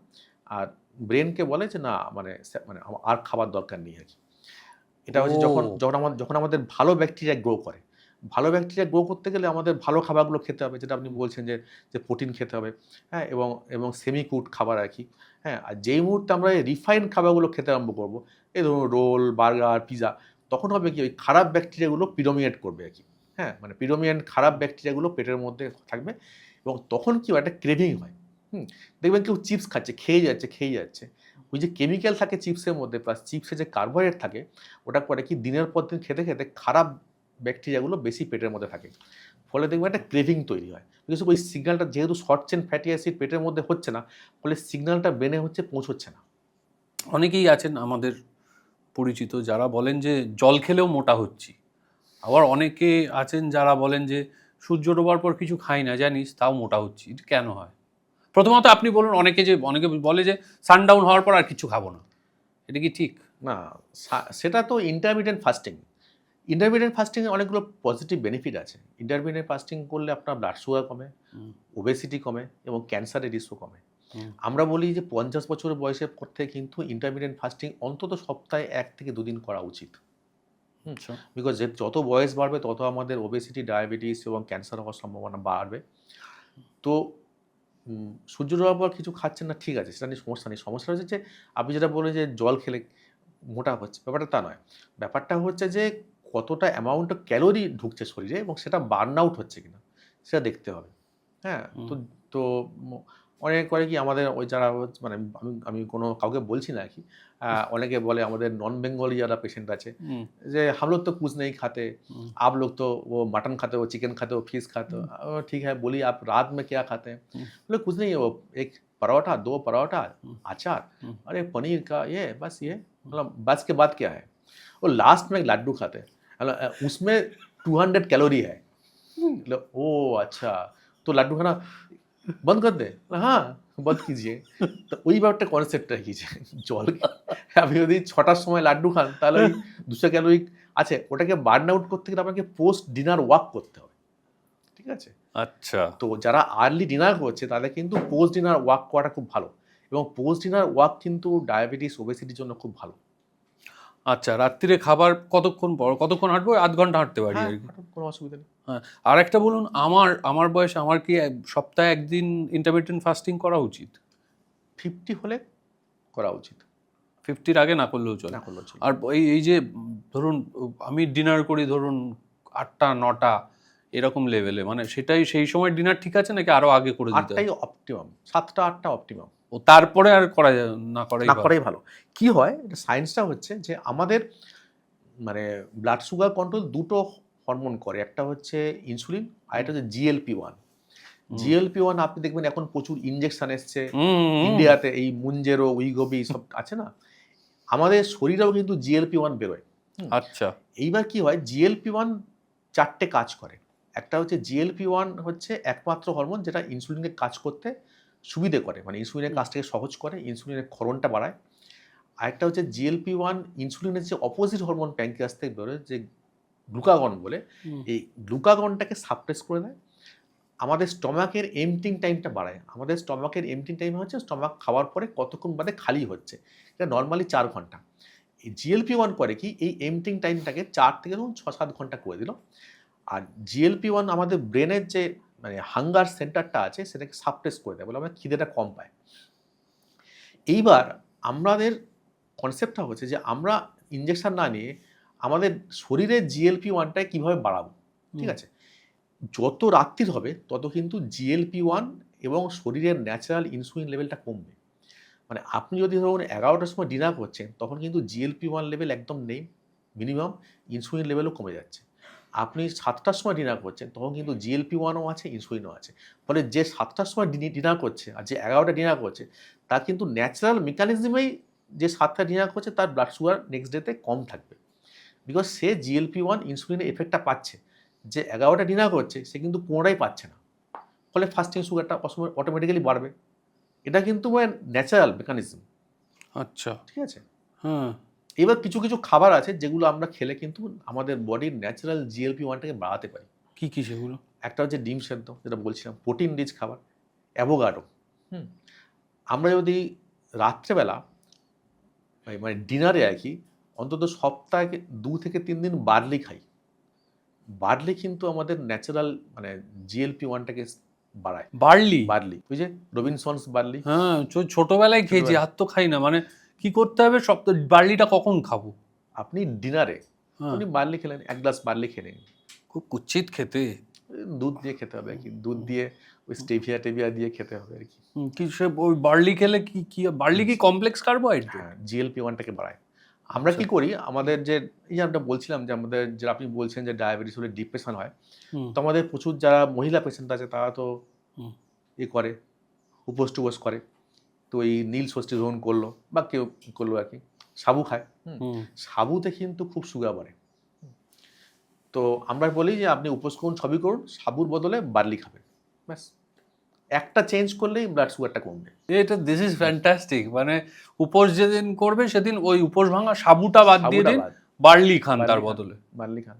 আর ব্রেনকে বলে যে না মানে মানে আর খাবার দরকার নেই আর কি। এটা হচ্ছে যখন আমাদের ভালো ব্যাকটেরিয়া গ্রো করে। ভালো ব্যাকটেরিয়া গ্রো করতে গেলে আমাদের ভালো খাবারগুলো খেতে হবে, যেটা আপনি বলছেন যে প্রোটিন খেতে হবে, হ্যাঁ, এবং সেমি কুকড খাবার আর কি, হ্যাঁ। আর যেই মুহূর্তে আমরা এই রিফাইন্ড খাবারগুলো খেতে আরম্ভ করবো, এই ধরুন রোল, বার্গার, পিজা, তখন হবে কি ওই খারাপ ব্যাকটেরিয়াগুলো প্রিডোমিনেট করবে আর কি, হ্যাঁ, মানে প্রিডোমিনেন্ট খারাপ ব্যাকটেরিয়াগুলো পেটের মধ্যে থাকবে এবং তখন কি হয় একটা ক্রেভিং হয়। দেখবেন কেউ চিপস খাচ্ছে, খেয়ে যাচ্ছে। ওই যে কেমিক্যাল থাকে চিপসের মধ্যে প্লাস চিপসে যে কার্বোহাইড্রেট থাকে, ওটা করে কি দিনের পর দিন খেতে খারাপ ব্যাকটেরিয়াগুলো বেশি পেটের মধ্যে থাকে। ফলে দেখবেন একটা ক্রেভিং তৈরি হয়। বিকজ ওই সিগন্যালটা যেহেতু শর্ট চেন ফ্যাটি অ্যাসিড পেটের মধ্যে হচ্ছে না, ফলে সিগন্যালটা ব্রেনে পৌঁছচ্ছে না। অনেকেই আছেন আমাদের পরিচিত যারা বলেন যে জল খেলেও মোটা হচ্ছি, আবার অনেকে আছেন যারা বলেন যে সূর্য ডোবার পর কিছু খাই না জানিস তাও মোটা হচ্ছি। এটা কেন হয়? প্রথমত আপনি বলুন, অনেকে বলে যে সানডাউন হওয়ার পর আর কিছু খাবো না, এটা কি ঠিক? না, সেটা তো ইন্টারমিডিয়েন্ট ফাস্টিং। ইন্টারমিডিয়েন্ট ফাস্টিংয়ে অনেকগুলো পজিটিভ বেনিফিট আছে। ইন্টারমিডিয়েন্ট ফাস্টিং করলে আপনার ব্লাড সুগার কমে, ওবেসিটি কমে এবং ক্যান্সারের রিস্কও কমে। আমরা বলি যে 50 বছর বয়সের পর থেকে কিন্তু ইন্টারমিডিয়েন্ট ফাস্টিং অন্তত সপ্তাহে 1 থেকে 2 দিন করা উচিত। বিকজ যত বয়স বাড়বে তত আমাদের ওবেসিটি, ডায়াবেটিস এবং ক্যান্সার হওয়ার সম্ভাবনা বাড়বে। তো সূর্য ডোবার পর কিছু খাচ্ছেন না, ঠিক আছে, সেটা নিয়ে সমস্যা নেই। সমস্যা হচ্ছে যে আপনি যেটা বললেন যে জল খেলে মোটা হচ্ছে, ব্যাপারটা তা নয়। ব্যাপারটা হচ্ছে যে কতটা অ্যামাউন্ট অফ ক্যালোরি ঢুকছে শরীরে এবং সেটা বার্ন আউট হচ্ছে কিনা সেটা দেখতে হবে, হ্যাঁ। তো তো অনেকে করে কি আমাদের ওই যারা মানে আমি কোনো কাউকে বলছি না আর কি, অনেকে বলে আমাদের নন বেঙ্গলি যারা পেশেন্ট আছে যে हम लोग तो कुछ नहीं खाते, आप लोग तो वो मटन खाते हो, चिकन खाते हो, फिश खाते हो। ठीक है, बोलिए आप रात में क्या खाते हैं? बोले कुछ नहीं है, वो एक पराठा, 2 पराठा, अचार, अरे पनीर का ये बस, ये मतलब बस के बाद क्या है? वो लास्ट में एक लड्डू खाते हैं, उसमें 200 कैलोरी है। मतलब ओ अच्छा, तो लड्डू खाना बंद कर दे? हाँ, बंद कीजिए। তো ওই ব্যাপারটা কনসেপ্ট রেখেছে জল আপনি যদি 6টার সময় লাড্ডু খান তাহলে ওই 200 ক্যালোরি আছে, ওটাকে বার্ন আউট করতে গেলে আপনাকে পোস্ট ডিনার ওয়াক করতে হবে, ঠিক আছে? আচ্ছা, তো যারা আর্লি ডিনার করছে তাদের কিন্তু পোস্ট ডিনার ওয়াক করাটা খুব ভালো এবং পোস্ট ডিনার ওয়াক কিন্তু ডায়াবেটিস, ওবেসিটির জন্য খুব ভালো। আচ্ছা, রাত্রিরে খাবার কতক্ষণ হাঁটবো? আধ ঘন্টা হাঁটতে পারি আর কি, কোনো অসুবিধা নেই। হ্যাঁ। আর একটা বলুন, আমার বয়সে আমার কি সপ্তাহে একদিন ইন্টারমিটেন্ট ফাস্টিং করা উচিত? 50 হলে করা উচিত, 50-র আগে না করলেও চলে? না করলেও চলে। আর এই যে ধরুন আমি ডিনার করি ধরুন 8টা-9টা এরকম লেভেলে, মানে সেটাই সেই সময় ডিনার ঠিক আছে নাকি আরো আগে করে দিতে হবে? 8টাই অপটিমাম, 7টা 8টা অপটিমাম। ও তারপরে আর না করাই ভালো। কি হয়, এটা সায়েন্সটা হচ্ছে যে আমাদের মানে ব্লাড সুগার কন্ট্রোল দুটো হরমোন করে, একটা হচ্ছে ইনসুলিন আর একটা হচ্ছে GLP-1। GLP-1 আপনি দেখবেন এখন প্রচুর ইনজেকশন এসছে ইন্ডিয়াতে, এই মুঞ্জেরো, উইগোবি সব আছে না, আমাদের শরীরেও কিন্তু GLP-1 বেরোয়। আচ্ছা, এইবার কি হয়, GLP-1 চারটে কাজ করে। একটা হচ্ছে GLP-1 হচ্ছে একমাত্র হরমোন যেটা ইনসুলিনকে কাজ করতে সুবিধে করে, মানে ইনসুলিনের কাজটাকে সহজ করে, ইনসুলিনের ক্ষরণটা বাড়ায়। আরেকটা হচ্ছে GLP-1 ইনসুলিনের যে অপোজিট হরমোন প্যানক্রিয়াস থেকে বেরোয়, যে গ্লুকাগন বলে, এই গ্লুকাগনটাকে সাপ্রেস করে দেয়। আমাদের স্টমাকের এমটিং টাইমটা বাড়ায়। আমাদের স্টমাকের এমটিং টাইম হচ্ছে স্টমাক খাওয়ার পরে কতক্ষণ বাদে খালি হচ্ছে, এটা নর্মালি 4 ঘন্টা। এই GLP-1 করে কি, এই এমটিং টাইমটাকে 4 থেকে 6-7 ঘন্টা করে দিল। আর GLP-1 আমাদের ব্রেনের যে মানে হাঙ্গার সেন্টারটা আছে সেটাকে সাপ্রেস করে দেয়, বলে আমরা খিদেটা কম পাই। এইবার আমাদের কনসেপ্টটা হচ্ছে যে আমরা ইনজেকশন না নিয়ে আমাদের শরীরে GLP-1টাকে কীভাবে বাড়াবো, ঠিক আছে? যত রাত্রির হবে তত কিন্তু GLP-1 এবং শরীরের ন্যাচারাল ইনসুলিন লেভেলটা কমবে। মানে আপনি যদি ধরুন 11টার সময় ডিনার করছেন, তখন কিন্তু GLP-1 লেভেল একদম নেই, মিনিমাম ইনসুলিন লেভেলও কমে যাচ্ছে। আপনি 7টার সময় ডিনার করছেন, তখন কিন্তু GLP-1ও আছে, ইনসুলিনও আছে। ফলে যে 7টার সময় ডিনার করছে আর যে 11টা ডিনার করছে, তার কিন্তু ন্যাচারাল মেকানিজমেই যে 7টা ডিনার করছে তার ব্লাড সুগার নেক্সট ডেতে কম থাকবে, বিকজ সে GLP-1 ইনসুলিনের এফেক্টটা পাচ্ছে। যে 11টা ডিনার করছে সে কিন্তু কোনোটাই পাচ্ছে না, ফলে ফাস্টিং সুগারটা অটোমেটিক্যালি বাড়বে। এটা কিন্তু ন্যাচারাল মেকানিজম। আচ্ছা, ঠিক আছে? হ্যাঁ, এবার কিছু কিছু খাবার আছে যেগুলো আমরা খেলে কিন্তু আমাদের বডির ন্যাচারাল GLP-1টাকে বাড়াতে পারি। কি কি সেগুলো? একটা হচ্ছে ডিম সেদ্ধ, যেটা বলছিলাম, প্রোটিন রিচ খাবার, অ্যাভোকাডো। আমরা যদি রাত্রেবেলা মানে ডিনারে আর কি অন্তত সপ্তাহে 2 থেকে 3 দিন বার্লি খাই, বার্লি কিন্তু আমাদের ন্যাচারাল মানে GLP-1টাকে বাড়ায়। বার্লি? বার্লি, ওই যে রবিনসনস বার্লি। হ্যাঁ, ছোটবেলায় খেয়েছি, আর তো খাই না। মানে কি করতে হবে, বার্লিটা কখন খাবো? আপনি ডিনারে হ্যাঁ, আপনি বার্লি খেলেন, 1 গ্লাস বার্লি খেয়ে নিন। খুব কুৎসিত খেতে। দুধ দিয়ে খেতে হবে আর কি, দুধ দিয়ে ওই স্টেভিয়া দিয়ে খেতে হবে আর কি। কি সে ওই বার্লি খেলে কি কি বার্লি কি কমপ্লেক্স কার্বোহাইড্রেট? হ্যাঁ, GLP-1টাকে বাড়ায়। আমরা কি করি, আমাদের যে এই যে আমরা বলছিলাম যে আমাদের যে আপনি বলছেন যে ডায়াবেটিস হলে ডিপ্রেশন হয়, তো আমাদের প্রচুর যারা মহিলা পেশেন্ট আছে তারা তো করে উপোস টুপোস করে, তো এই নীল ষষ্ঠী গ্রহণ করলো বা কেউ করলো আর কি, সাবু খায়। সাবুতে কিন্তু খুব সুগার বাড়ে। তো আমরা বলি যে আপনি উপোস করুন, সবই করুন, সাবুর বদলে বার্লি খাবেন, ব্যাস। একটা চেঞ্জ করলেই ব্লাড সুগারটা কমবে। This is fantastic. মানে উপোস যেদিন করবে সেদিন ওই উপোস ভাঙা সাবুটা বাদ দিয়ে দিন, বার্লি খান তার বদলে। বার্লি খান।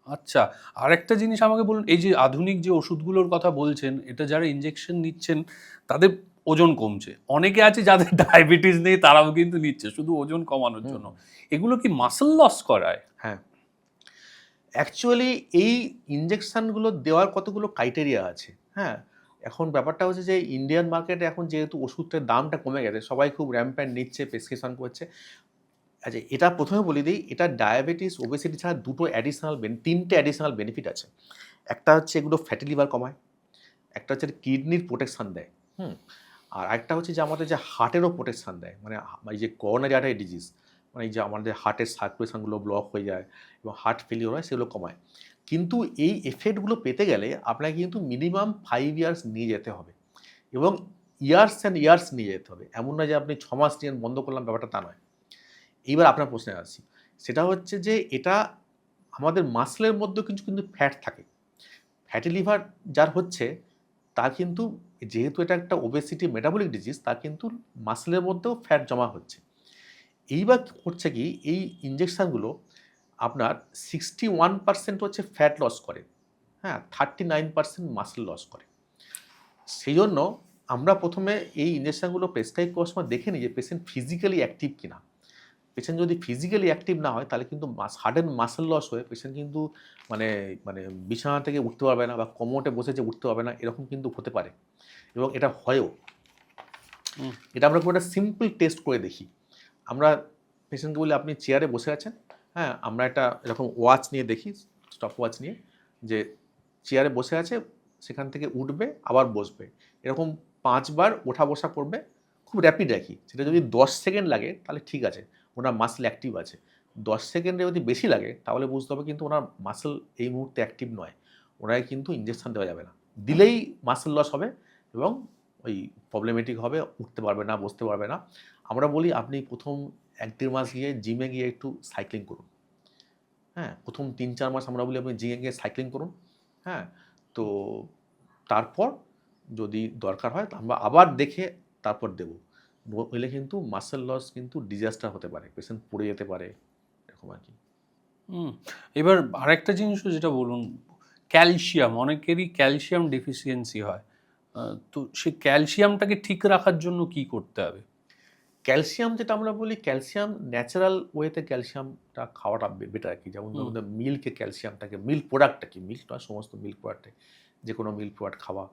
আচ্ছা, আরেকটা জিনিস আমাকে বলুন, এই যে আধুনিক যে ওষুধগুলোর কথা বলছেন, এটা যারা ইনজেকশন নিচ্ছেন তাদের ওজন কমছে, অনেকে আছে যাদের ডায়াবেটিস নেই তারাও কিন্তু নিচ্ছে শুধু ওজন কমানোর জন্য। এগুলো কি মাসল লস করায়? হ্যাঁ, অ্যাকচুয়ালি এই ইনজেকশনগুলো দেওয়ার কতগুলো ক্রাইটেরিয়া আছে। হ্যাঁ, এখন ব্যাপারটা হচ্ছে যে ইন্ডিয়ান মার্কেটে এখন যেহেতু ওষুধটার দামটা কমে গেছে, সবাই খুব র্যাম্প্যান্ট নিচ্ছে, প্রেসক্রিপশন করছে। আচ্ছা, এটা প্রথমে বলে দিই, এটা ডায়াবেটিস ওবেসিটি ছাড়া তিনটে অ্যাডিশনাল বেনিফিট আছে। একটা হচ্ছে এগুলো ফ্যাটি লিভার কমায়, একটা হচ্ছে কিডনির প্রোটেকশান দেয়, আর একটা হচ্ছে যে আমাদের যে হার্টেরও প্রোটেকশান দেয়, মানে এই যে করোনারি আর্টারি ডিজিজ, মানে এই যে আমাদের হার্টের সার্কুলেশনগুলো ব্লক হয়ে যায় এবং হার্ট ফেলিওর হয়, সেগুলো কমায়। কিন্তু এই এফেক্টগুলো পেতে গেলে আপনাকে কিন্তু মিনিমাম 5 ইয়ার্স নিয়ে যেতে হবে এবং ইয়ার্স অ্যান্ড ইয়ার্স নিয়ে যেতে হবে। এমন নয় যে আপনি 6 মাস নিয়ে বন্ধ করলাম, ব্যাপারটা তা নয়। এইবার আপনার প্রশ্নে আসছি, সেটা হচ্ছে যে এটা আমাদের মাসলের মধ্যেও কিন্তু ফ্যাট থাকে। ফ্যাটি লিভার যার হচ্ছে তার কিন্তু, যেহেতু এটা একটা ওবেসিটি মেটাবলিক ডিজিজ, তার কিন্তু মাসলের মধ্যেও ফ্যাট জমা হচ্ছে। এইবার হচ্ছে কি, এই ইনজেকশানগুলো আপনার 61% হচ্ছে ফ্যাট লস করে, হ্যাঁ, 39% মাসল লস করে। সেই জন্য আমরা প্রথমে এই ইনজেকশানগুলো প্রেসক্রাইব করার সময় দেখে নিই যে পেশেন্ট ফিজিক্যালি অ্যাক্টিভ কিনা। পেশেন্ট যদি ফিজিক্যালি অ্যাক্টিভ না হয় তাহলে কিন্তু সাডেন মাসল লস হয়ে পেশেন্ট কিন্তু মানে মানে বিছানা থেকে উঠতে পারবে না বা কোমোটে বসে যে উঠতে পারবে না, এরকম কিন্তু হতে পারে এবং এটা হয়ও। এটা আমরা খুব একটা সিম্পল টেস্ট করে দেখি। আমরা পেশেন্টকে বলি আপনি চেয়ারে বসে আছেন, হ্যাঁ, আমরা একটা এরকম ওয়াচ নিয়ে দেখি, স্টপ ওয়াচ নিয়ে, যে চেয়ারে বসে আছে, সেখান থেকে উঠবে আবার বসবে, এরকম 5 বার ওঠা বসা করবে, খুব র্যাপিড রাখি। সেটা যদি 10 সেকেন্ড লাগে তাহলে ঠিক আছে, ওনার মাসল অ্যাক্টিভ আছে। 10 সেকেন্ডে যদি বেশি লাগে তাহলে বুঝতে হবে কিন্তু ওনার মাসল এই মুহূর্তে অ্যাক্টিভ নয়, ওনাকে কিন্তু ইনজেকশন দেওয়া যাবে না, দিলেই মাসেল লস হবে এবং ওই প্রবলেমেটিক হবে, উঠতে পারবে না, বসতে পারবে না। আমরা বলি আপনি প্রথম 1-1.5 মাস গিয়ে জিমে গিয়ে একটু সাইক্লিং করুন। হ্যাঁ, প্রথম 3-4 মাস আমরা বলি আপনি জিমে গিয়ে সাইক্লিং করুন। হ্যাঁ, তো তারপর যদি দরকার হয় আমরা আবার দেখে তারপর দেবো। নইলে কিন্তু মাসেল লস কিন্তু ডিজাস্টার হতে পারে, পেশেন্ট পড়ে যেতে পারে, এরকম আর কি। এবার আরেকটা জিনিসও যেটা বলুন, ক্যালসিয়াম, অনেকেরই ক্যালসিয়াম ডেফিসিয়েন্সি হয়। তো সেই ক্যালসিয়ামটাকে ঠিক রাখার জন্য কি করতে হবে? ক্যালসিয়াম যেটা আমরা বলি, ক্যালসিয়াম ন্যাচারাল ওয়েতে ক্যালসিয়ামটা খাওয়াটা বেটার আর কি। যেমন হুম। আমাদের মিল্কে ক্যালসিয়ামটাকে, মিল্ক প্রোডাক্টটা কি, মিল্ক নয়, সমস্ত মিল্ক প্রোডাক্টে যে কোনো মিল্ক প্রোডাক্ট খাওয়া,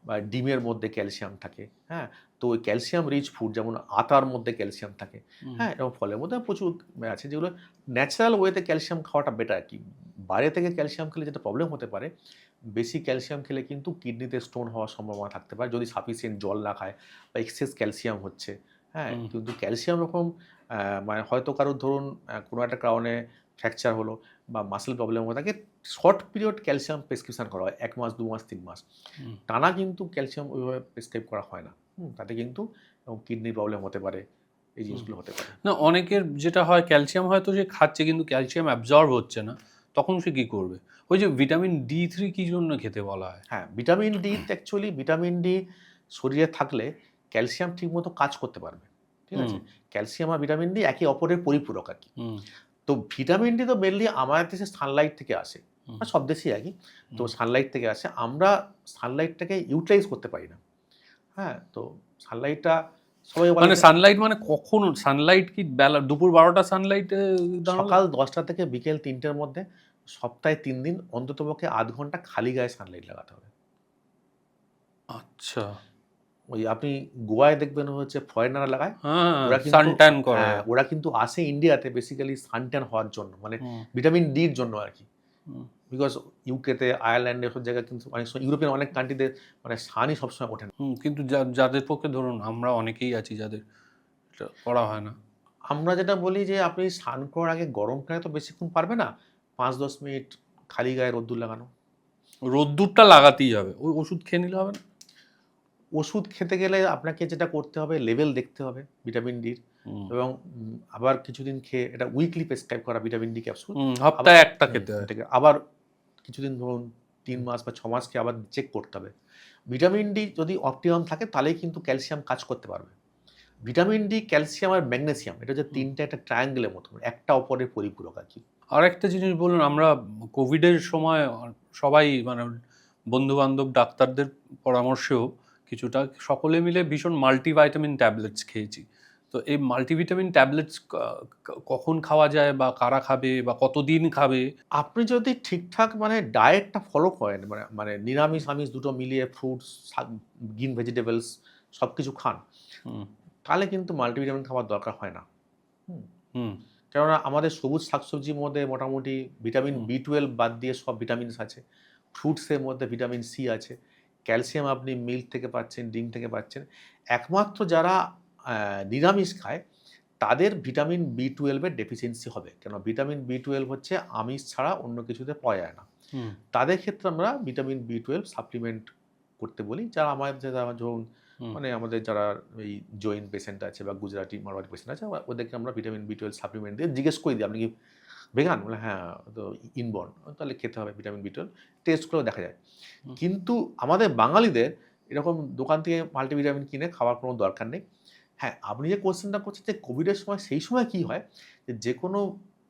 বা ডিমের মধ্যে ক্যালসিয়াম থাকে। হ্যাঁ, তো ওই ক্যালসিয়াম রিচ ফুড যেমন আতার মধ্যে ক্যালসিয়াম থাকে। হ্যাঁ, এবং ফলের মধ্যে প্রচুর আছে যেগুলো ন্যাচারাল ওয়েতে ক্যালসিয়াম খাওয়াটা বেটার আর কি। বাইরে থেকে ক্যালসিয়াম খেলে যেটা প্রবলেম হতে পারে, বেশি ক্যালসিয়াম খেলে কিন্তু কিডনিতে স্টোন হওয়ার সম্ভাবনা থাকতে পারে যদি সাফিসিয়েন্ট জল না খায় বা এক্সেস ক্যালসিয়াম হচ্ছে। হ্যাঁ, কিন্তু ক্যালসিয়াম এরকম মানে হয়তো কারোর ধরুন কোনো একটা কারণে ফ্র্যাকচার হলো বা মাসেল প্রবলেম হয়ে থাকে, শর্ট পিরিয়ড ক্যালসিয়াম প্রেসক্রিপশন করা হয় 1 মাস, 2 মাস, 3 মাস। টানা কিন্তু ক্যালসিয়াম ওইভাবে প্রেসক্রাইব করা হয় না। তাতে কিন্তু কিডনির প্রবলেম হতে পারে, এই জিনিসগুলো হতে পারে। না, অনেকের যেটা হয়, ক্যালসিয়াম হয়তো যে খাচ্ছে কিন্তু ক্যালসিয়াম অ্যাবজর্ব হচ্ছে না, তখন সে কি করবে? ওই যে ভিটামিন D3 কি জন্য খেতে বলা হয়? হ্যাঁ, vitamin D actually vitamin D শরীরে থাকলে ক্যালসিয়াম ঠিকমতো কাজ করতে পারবে। ঠিক আছে? ক্যালসিয়াম আর ভিটামিন ডি একে অপরের পরিপূরক আর কি। তো ভিটামিন ডি তো মেইনলি আমাদের দেশে সানলাইট থেকে আসে। আর সব দেশেই একই। তো সানলাইট থেকে আসে। আমরা সানলাইটটাকে ইউটিলাইজ করতে পারি না। হ্যাঁ? তো সানলাইটটা সবাই বলে মানে যে সানলাইট মানে কখন সানলাইট? কি বেলা দুপুর 12টা সানলাইটে দাঁড়ালে? সকাল ১০টা থেকে বিকেল ৩টের মধ্যে সপ্তাহে ৩ দিন অন্ততপক্ষে ০.৫ ঘন্টা খালি গায়ে সানলাইট লাগাতে হবে। আচ্ছা। ওই আপনি গোয়ায় দেখবেন হচ্ছে ফরেনাররা লাগায়। হ্যাঁ, ওরা কিন্তু সানট্যান করে। হ্যাঁ, ওরা কিন্তু আসে ইন্ডিয়াতে বেসিক্যালি সানট্যান হওয়ার জন্য। মানে হুম, ভিটামিন ডির জন্য আরকি। হুম, বিকজ ইউকেতে, আয়ারল্যান্ডে এসব জায়গায় কিন্তু অনেক সময় ইউরোপিয়ান অনেক কান্ট্রিতে মানে সানই সবসময় ওঠে না। কিন্তু যাদের পক্ষে ধরুন আমরা অনেকেই আছি যাদের এটা করা হয় না। আমরা যেটা বলি যে আপনি স্নান করার আগে গরমকালে তো বেশিক্ষণ পারবে না। ৫-১০ মিনিট খালি গায়ে রোদ্দুর লাগানো। রোদ্দুরটা লাগাতেই হবে। ওই ওষুধ খেয়ে নিলে হবে না? ওষুধ খেতে গেলে আপনাকে যেটা করতে হবে লেভেল দেখতে হবে ভিটামিন ডির হুম, এবং আবার কিছুদিন খেয়ে এটা উইকলি প্রেসক্রাইব করা ভিটামিন ডি ক্যাপসুল। আবার সপ্তাহে একটা খেতে হয়। থেকে আবার কিছুদিন ধরুন ৩ মাস বা ৬ মাস খেয়ে আবার চেক করতে হবে। ভিটামিন ডি যদি অপটিমাম থাকে তাহলেই কিন্তু ক্যালসিয়াম কাজ করতে পারবে। ভিটামিন ডি, ক্যালসিয়াম আর ম্যাগনেসিয়াম এটা হচ্ছে ৩টা একটা ট্রায়াঙ্গেলের মতো, একটা অপরের পরিপূরক আরকি। আরেকটা জিনিস বলুন, আমরা কোভিডের সময় সবাই মানে বন্ধু-বান্ধব, ডাক্তারদের পরামর্শেও কিছুটা সকলে মিলে ভীষণ মাল্টিভিটামিন ট্যাবলেটস খেয়েছি। তো এই মাল্টিভিটামিন ট্যাবলেটস কখন খাওয়া যায় বা কারা খাবে বা কতদিন খাবে? আপনি যদি ঠিকঠাক মানে ডায়েটটা ফলো করেন মানে মানে নিরামিষ, আমিষ দুটো মিলিয়ে ফ্রুটস, গ্রিন ভেজিটেবলস সবকিছু খান, হুম, তাহলে কিন্তু মাল্টিভিটামিন খাওয়ার দরকার হয় না। হুম। হুম, কেননা আমাদের সবুজ শাকসবজির মধ্যে মোটামুটি ভিটামিন হুম, B12 বাদ দিয়ে সব ভিটামিনস আছে। ফ্রুটসের মধ্যে ভিটামিন সি আছে। ক্যালসিয়াম আপনি মিল্ক থেকে পাচ্ছেন, ডিম থেকে পাচ্ছেন। একমাত্র যারা নিরামিষ খায় তাদের ভিটামিন B12 এর ডেফিসিয়েন্সি হবে। কেন ভিটামিন B12 হচ্ছে আমিষ ছাড়া অন্য কিছুতে পাওয়া যায় না। হুম, তাদের ক্ষেত্রে আমরা ভিটামিন B12 সাপ্লিমেন্ট করতে বলি। যারা আমাদের ধরুন হুম, মানে আমাদের যারা এই জৈন পেশেন্ট আছে বা গুজরাটি, মারওয়াড়ি পেশেন্ট আছে ওদেরকে আমরা ভিটামিন B12 সাপ্লিমেন্ট দিয়ে জিজ্ঞেস করে দিই, "আপনি কি ভেগান?" বলে, "হ্যাঁ, তো ইনবর্ন।" তাহলে খেতে হবে ভিটামিন B12। টেস্ট করেও দেখা যায়। হুম, কিন্তু আমাদের বাঙালিদের এরকম দোকান থেকে মাল্টিভিটামিন কিনে খাওয়ার কোনো দরকার নেই। হ্যাঁ, আপনি যে কোয়েশ্চেনটা করছেন যে কোভিডের সময় সেই সময় কি হয়? যে যেকোনো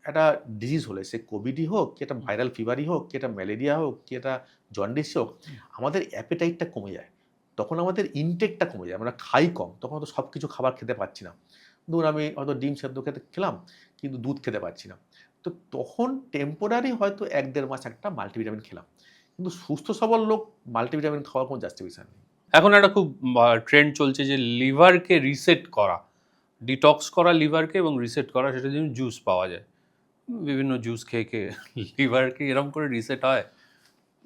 একটা ডিজিজ হলে সে কোভিডই হোক, কি একটা ভাইরাল ফিভারই হোক, কি একটা ম্যালেরিয়া হোক, কি একটা জন্ডিসই হোক, আমাদের অ্যাপেটাইটটা কমে যায়। তখন আমাদের ইনটেকটা কমে যায়। আমরা খাই কম। তখন হয়তো সবকিছু খাবার খেতে পারছি না। ধরুন আমি হয়তো ডিম সেদ্ধ খেলাম, কিন্তু দুধ খেতে পারছি না। তো তখন টেম্পোরারি হয়তো ১-১.৫ মাস একটা মাল্টিভিটামিন খেলাম। কিন্তু সুস্থ সবল লোক মাল্টিভিটামিন খাওয়ার কোনো জাস্টিফিকেশন নেই। এখন একটা খুব ট্রেন্ড চলছে যে লিভারকে রিসেট করা, ডিটক্স করা লিভারকে এবং রিসেট করা, সেটার জন্য জুস পাওয়া যায়। বিভিন্ন জুস খেয়ে, খেয়ে লিভার কি এরকম করে রিসেট হয়?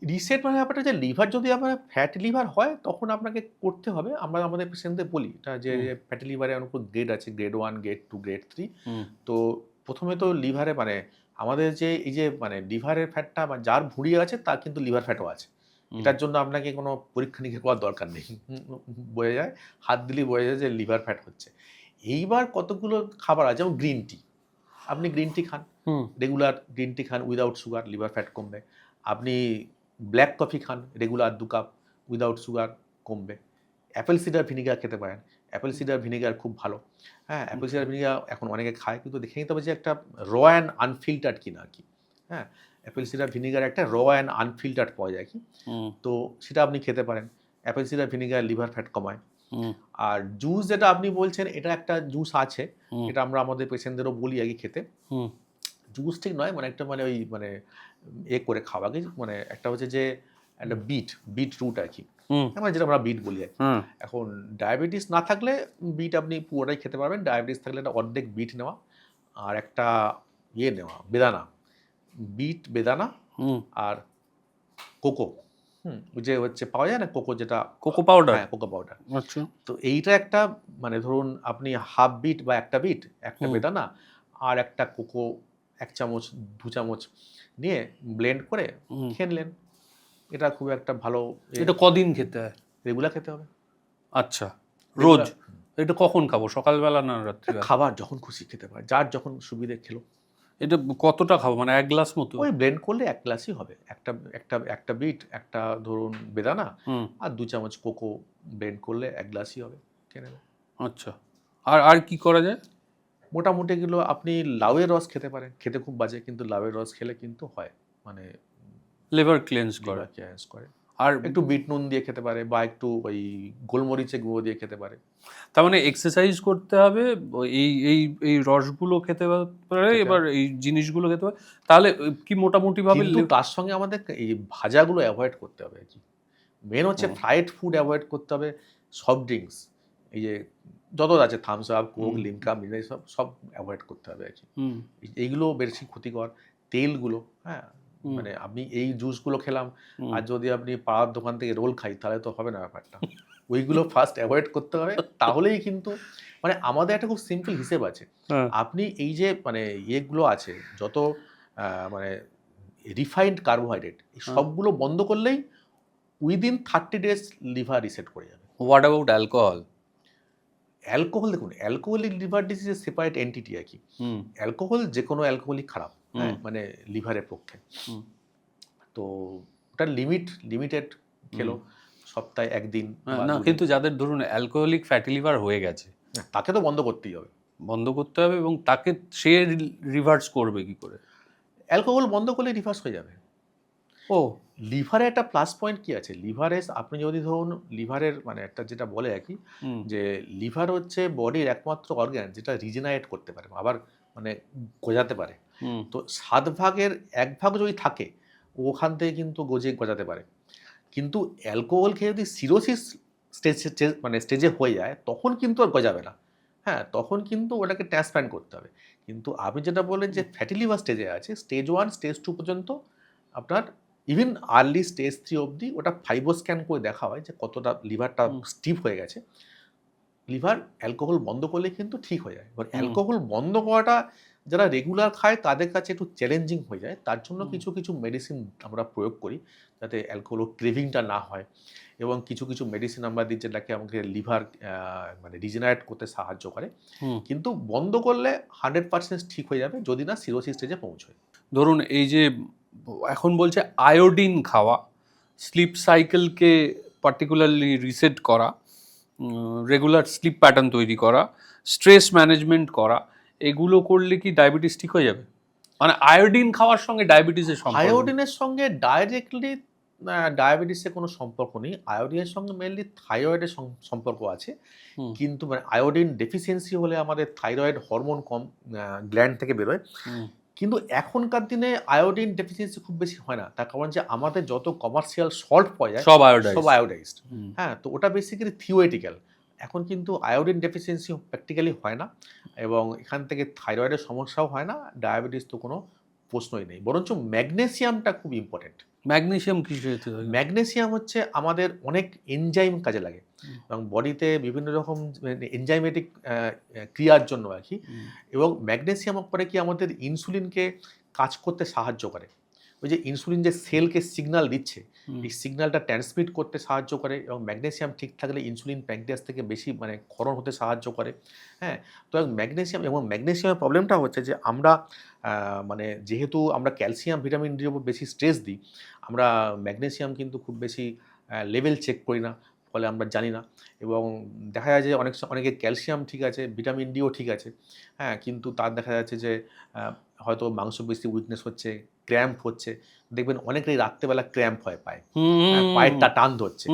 রিসেট মানে ব্যাপারটা যে লিভার যদি আপনার ফ্যাটি লিভার হয় তখন আপনাকে করতে হবে। আমরা আমাদের পেশেন্টদের বলি এটা যে হুম, ফ্যাটি লিভারের অনেক গ্রেড আছে। Grade 1, grade 2, grade 3। হুম, তো ১ম এ তো লিভারে মানে আমাদের যে এই যে মানে লিভারের ফ্যাটটা যার ভুঁড়ি আছে তার কিন্তু লিভার ফ্যাটও আছে। এটার জন্য আপনাকে কোনো পরীক্ষা নিরীক্ষা করার দরকার নেই, বোঝা যায়, হাত দিলেই বোঝা যায় যে লিভার ফ্যাট হচ্ছে। এইবার কতগুলো খাবার আছে, যেমন গ্রিন টি, আপনি গ্রিন টি খান, রেগুলার গ্রিন টি খান উইদাউট সুগার, লিভার ফ্যাট কমবে। আপনি ব্ল্যাক কফি খান রেগুলার 2 কাপ উইদাউট সুগার, কমবে। অ্যাপেল সিডার ভিনিগার খেতে পারেন, অ্যাপেল সিডার ভিনিগার খুব ভালো। হ্যাঁ, অ্যাপেল সিডার ভিনিগার এখন অনেকে খায়, কিন্তু দেখে নিতে হবে যে একটা র অ্যান্ড আনফিল্টার্ড কিনা আর কি। হ্যাঁ, অ্যাপেল সিডার ভিনিগার একটা র অ্যান্ড আনফিল্টার্ড পাওয়া যায় কি, তো সেটা আপনি খেতে পারেন। Apple cedar vinegar liver fat কমায়। আর জুস যেটা আপনি বলছেন, এটা একটা জুস আছে, এটা আমরা আমাদের পেশেন্টদেরও বলি আগে খেতে। জুস ঠিক নয়, মানে একটা মানে ওই মানে করে খাওয়া, মানে একটা হচ্ছে যে একটা বিট রুট আর কি, মানে যেটা আমরা বিট বলি আর কি। এখন ডায়াবেটিস না থাকলে বিট আপনি পুরোটাই খেতে পারবেন, ডায়াবেটিস থাকলে একটা অর্ধেক বিট নেওয়া আর একটা নেওয়া বেদানা, বিট বেদানা আর কোকো, যে হচ্ছে পাওয়া যায় না কোকো, যেটা কোকো পাউডার। হ্যাঁ, কোকো পাউডার। আচ্ছা, তো এইটা একটা মানে ধরুন আপনি হাফ বিট বা একটা বিট, একটা বেদানা আর একটা কোকো 1 চামচ 2 চামচ নিয়ে ব্লেন্ড করে খেয়ে নিলেন। এটা খুব একটা ভালো। এটা কদিন খেতে হয়? রেগুলার খেতে হবে। আচ্ছা, রোজ? এটা কখন খাবো, সকালবেলা না রাত্রি? খাবার যখন খুশি খেতে পারে, যার যখন সুবিধে খেলো। এটা কতটা খাবো, মানে 1 গ্লাস মতো? ওই ব্লেন্ড করলে 1 গ্লাসই হবে। একটা বিট, একটা ধরুন বেদানা আর 2 চামচ কোকো ব্লেন্ড করলে 1 গ্লাসই হবে, খেয়ে নেবে। আচ্ছা, আর কি করা যায়? মোটামুটি এগুলো আপনি লাউয়ের রস খেতে পারেন, খেতে খুব বাজে, কিন্তু লাউয়ের রস খেলে কিন্তু হয়, মানে লিভার ক্লেন্স করে। আর একটু বিট নুন দিয়ে খেতে পারে, বা একটু ওই গোলমরিচের গুঁড়ো দিয়ে খেতে পারে। তার মানে এক্সারসাইজ করতে হবে, এই এই এই রসগুলো খেতে পারে, এবার এই জিনিসগুলো খেতে পারে, তাহলে কি মোটামুটি ভাবে। কিন্তু তার সঙ্গে আমাদের এই ভাজাগুলো অ্যাভয়েড করতে হবে আর কি। মেন হচ্ছে ফ্রাইড ফুড অ্যাভয়েড করতে হবে। সফট ড্রিঙ্কস, এই যে যত আছে Thums Up, Coke, Limca, mineral, সব অ্যাভয়েড করতে হবে আর কি। এইগুলো বেশি ক্ষতিকর। তেলগুলো, হ্যাঁ, মানে আপনি এই জুসগুলো খেলাম আর যদি আপনি পাড়ার দোকান থেকে রোল খাই, তাহলে তো হবে না ব্যাপারটা। ওইগুলো ফার্স্ট অ্যাভয়েড করতে হবে, তাহলেই কিন্তু মানে আমাদের একটা খুব সিম্পল হিসেব আছে। আপনি এই যে মানে ইয়েগুলো আছে যত মানে রিফাইন্ড কার্বোহাইড্রেট, সবগুলো বন্ধ করলেই উইদিন 30 days লিভার রিসেট করে যাবে। What about alcohol? অ্যালকোহল, দেখুন অ্যালকোহলিক লিভার ডিজিজের সেপারেট এন্টিটি আর কি। অ্যালকোহল যে কোনো অ্যালকোহলিক খারাপ, হ্যাঁ, মানে লিভারের পক্ষে। তো ওটা লিমিটেড খেলো, সপ্তাহে 1 দিন। না, কিন্তু যাদের ধরুন অ্যালকোহলিক ফ্যাটি লিভার হয়ে গেছে, তাকে তো বন্ধ করতেই হবে। এবং তাকে সে রিভার্স করবে কি করে? অ্যালকোহল বন্ধ করলে রিভার্স হয়ে যাবে। ও, লিভারে একটা প্লাস পয়েন্ট কি আছে, লিভারে আপনি যদি ধরুন লিভারের মানে একটা যেটা বলে আর কি, যে লিভার হচ্ছে বডির একমাত্র অর্গান যেটা রিজেনারেট করতে পারে, আবার মানে গজাতে পারে। তো 7 ভাগের 1 ভাগ যদি থাকে, ওখান থেকে কিন্তু গজাতে পারে। কিন্তু অ্যালকোহল খেয়ে যদি সিরোসিস স্টেজে হয়ে যায়, তখন কিন্তু আর গজাবে না। হ্যাঁ, তখন কিন্তু ওটাকে ট্রান্সপ্ল্যান্ট করতে হবে। কিন্তু আপনি যেটা বললেন যে ফ্যাটি লিভার স্টেজে আছে, স্টেজ 1 স্টেজ 2 পর্যন্ত আপনার, ইভেন আর্লি স্টেজ 3 অবধি ওটা ফাইবো স্ক্যান করে দেখা হয় যে কতটা লিভারটা স্টিফ হয়ে গেছে। লিভার অ্যালকোহল বন্ধ করলে কিন্তু ঠিক হয়ে যায়। এবার অ্যালকোহল বন্ধ করাটা যারা রেগুলার খায় তাদের কাছে একটু চ্যালেঞ্জিং হয়ে যায়। তার জন্য কিছু মেডিসিন আমরা প্রয়োগ করি যাতে অ্যালকোহল ক্রেভিংটা না হয়, এবং কিছু মেডিসিন আমরা দিই যেটাকে আমাকে লিভার মানে রিজেনারেট করতে সাহায্য করে। কিন্তু বন্ধ করলে 100% ঠিক হয়ে যাবে যদি না সিরোসিস স্টেজে পৌঁছয়। ধরুন এই যে এখন বলছে আয়োডিন খাওয়া, স্লিপ সাইকেলকে পার্টিকুলারলি রিসেট করা, রেগুলার স্লিপ প্যাটার্ন তৈরি করা, স্ট্রেস ম্যানেজমেন্ট করা, এগুলো করলে কি ডায়াবেটিস ঠিক হয়ে যাবে? মানে আয়োডিন খাওয়ার সঙ্গে ডায়াবেটিসের সম্পর্ক? আয়োডিনের সঙ্গে ডাইরেক্টলি ডায়াবেটিসের কোনো সম্পর্ক নেই। আয়োডিনের সঙ্গে মেনলি থাইরয়েডের সম্পর্ক আছে। কিন্তু মানে আয়োডিন ডেফিসিয়েন্সি হলে আমাদের থাইরয়েড হরমোন কম গ্ল্যান্ড থেকে বেরোয়। কিন্তু এখনকার দিনে আয়োডিন ডেফিসিয়েন্সি খুব বেশি হয় না, তার কারণ যে আমাদের যত কমার্শিয়াল সল্ট পাওয়া যায় সব আয়োডাইজড। হ্যাঁ, তো ওটা বেসিক্যালি থিওরিটিক্যাল। এখন কিন্তু আয়োডিন ডেফিসিয়েন্সি প্র্যাকটিক্যালি হয় না, এবং এখান থেকে থাইরয়েডের সমস্যাও হয় না, ডায়াবেটিস তো কোনো প্রশ্নই নেই। বরঞ্চ ম্যাগনেসিয়ামটা খুব ইম্পর্টেন্ট। ম্যাগনেসিয়াম কিসে? ম্যাগনেসিয়াম হচ্ছে আমাদের অনেক এনজাইম কাজে লাগে, এবং বডিতে বিভিন্ন রকম এনজাইমেটিক ক্রিয়ার জন্য আর কি। এবং ম্যাগনেসিয়াম করে কি আমাদের ইনসুলিনকে কাজ করতে সাহায্য করে। ওই যে ইনসুলিন যে সেলকে সিগন্যাল দিচ্ছে, এই সিগন্যালটা ট্রান্সমিট করতে সাহায্য করে, এবং ম্যাগনেসিয়াম ঠিক থাকলে ইনসুলিন প্যানক্রিয়াস থেকে বেশি মানে ক্ষরণ হতে সাহায্য করে। হ্যাঁ, তো ম্যাগনেসিয়ামের প্রবলেমটা হচ্ছে যে আমরা মানে যেহেতু আমরা ক্যালসিয়াম ভিটামিন ডির উপর বেশি স্ট্রেস দিই, আমরা ম্যাগনেসিয়াম কিন্তু খুব বেশি লেভেল চেক করি না, ফলে আমরা জানি না। এবং দেখা যায় যে অনেকের ক্যালসিয়াম ঠিক আছে, ভিটামিন ডিও ঠিক আছে, হ্যাঁ, কিন্তু তার দেখা যাচ্ছে যে হয়তো মাংসপেশি উইকনেস হচ্ছে, ক্র্যাম্প হচ্ছে। দেখবেন অনেকেরই রাত্রেবেলা ক্র্যাম্প হয় পায়ে, পায়ের টান ধরছে।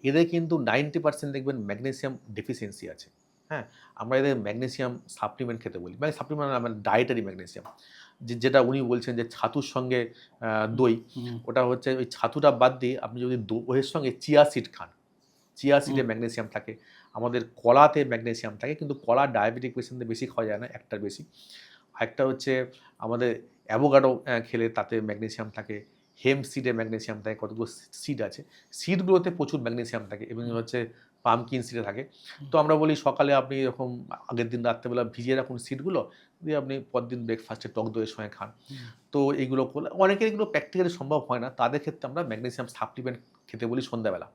এদের কিন্তু 90% দেখবেন ম্যাগনেসিয়াম ডেফিসিয়েন্সি আছে। হ্যাঁ, আমরা এদের ম্যাগনেসিয়াম সাপ্লিমেন্ট খেতে বলি, মানে সাপ্লিমেন্ট না, মানে ডায়েটারি ম্যাগনেসিয়াম, যেটা উনি বলছেন যে ছাতুর সঙ্গে দই, ওটা হচ্ছে ওই ছাতুটা বাদ দিয়ে আপনি যদি দইয়ের সঙ্গে চিয়া সিড খান, চিয়া সিডে ম্যাগনেসিয়াম থাকে, আমাদের কলাতে ম্যাগনেসিয়াম থাকে, কিন্তু কলা ডায়াবেটিক পেশেন্টদের বেশি খাওয়া যায় না, একটার বেশি। আরেকটা হচ্ছে আমাদের অ্যাভোকাডো খেলে তাতে ম্যাগনেসিয়াম থাকে, হেম্প সিডে ম্যাগনেসিয়াম থাকে, কতগুলো সিড আছে, সিডগুলোতে প্রচুর ম্যাগনেসিয়াম থাকে, এবং হচ্ছে পামকিন সিডে থাকে। তো আমরা বলি সকালে আপনি এরকম আগের দিন রাত্রেবেলা ভিজিয়ে রাখুন সিডগুলো, দিয়ে আপনি পরদিন ব্রেকফাস্টে টক দইয়ের সঙ্গে খান। তো এইগুলো করলে অনেকের এগুলো প্র্যাকটিক্যালি সম্ভব হয় না, তাদের ক্ষেত্রে আমরা ম্যাগনেসিয়াম সাপ্লিমেন্ট খেতে বলি সন্ধ্যাবেলা।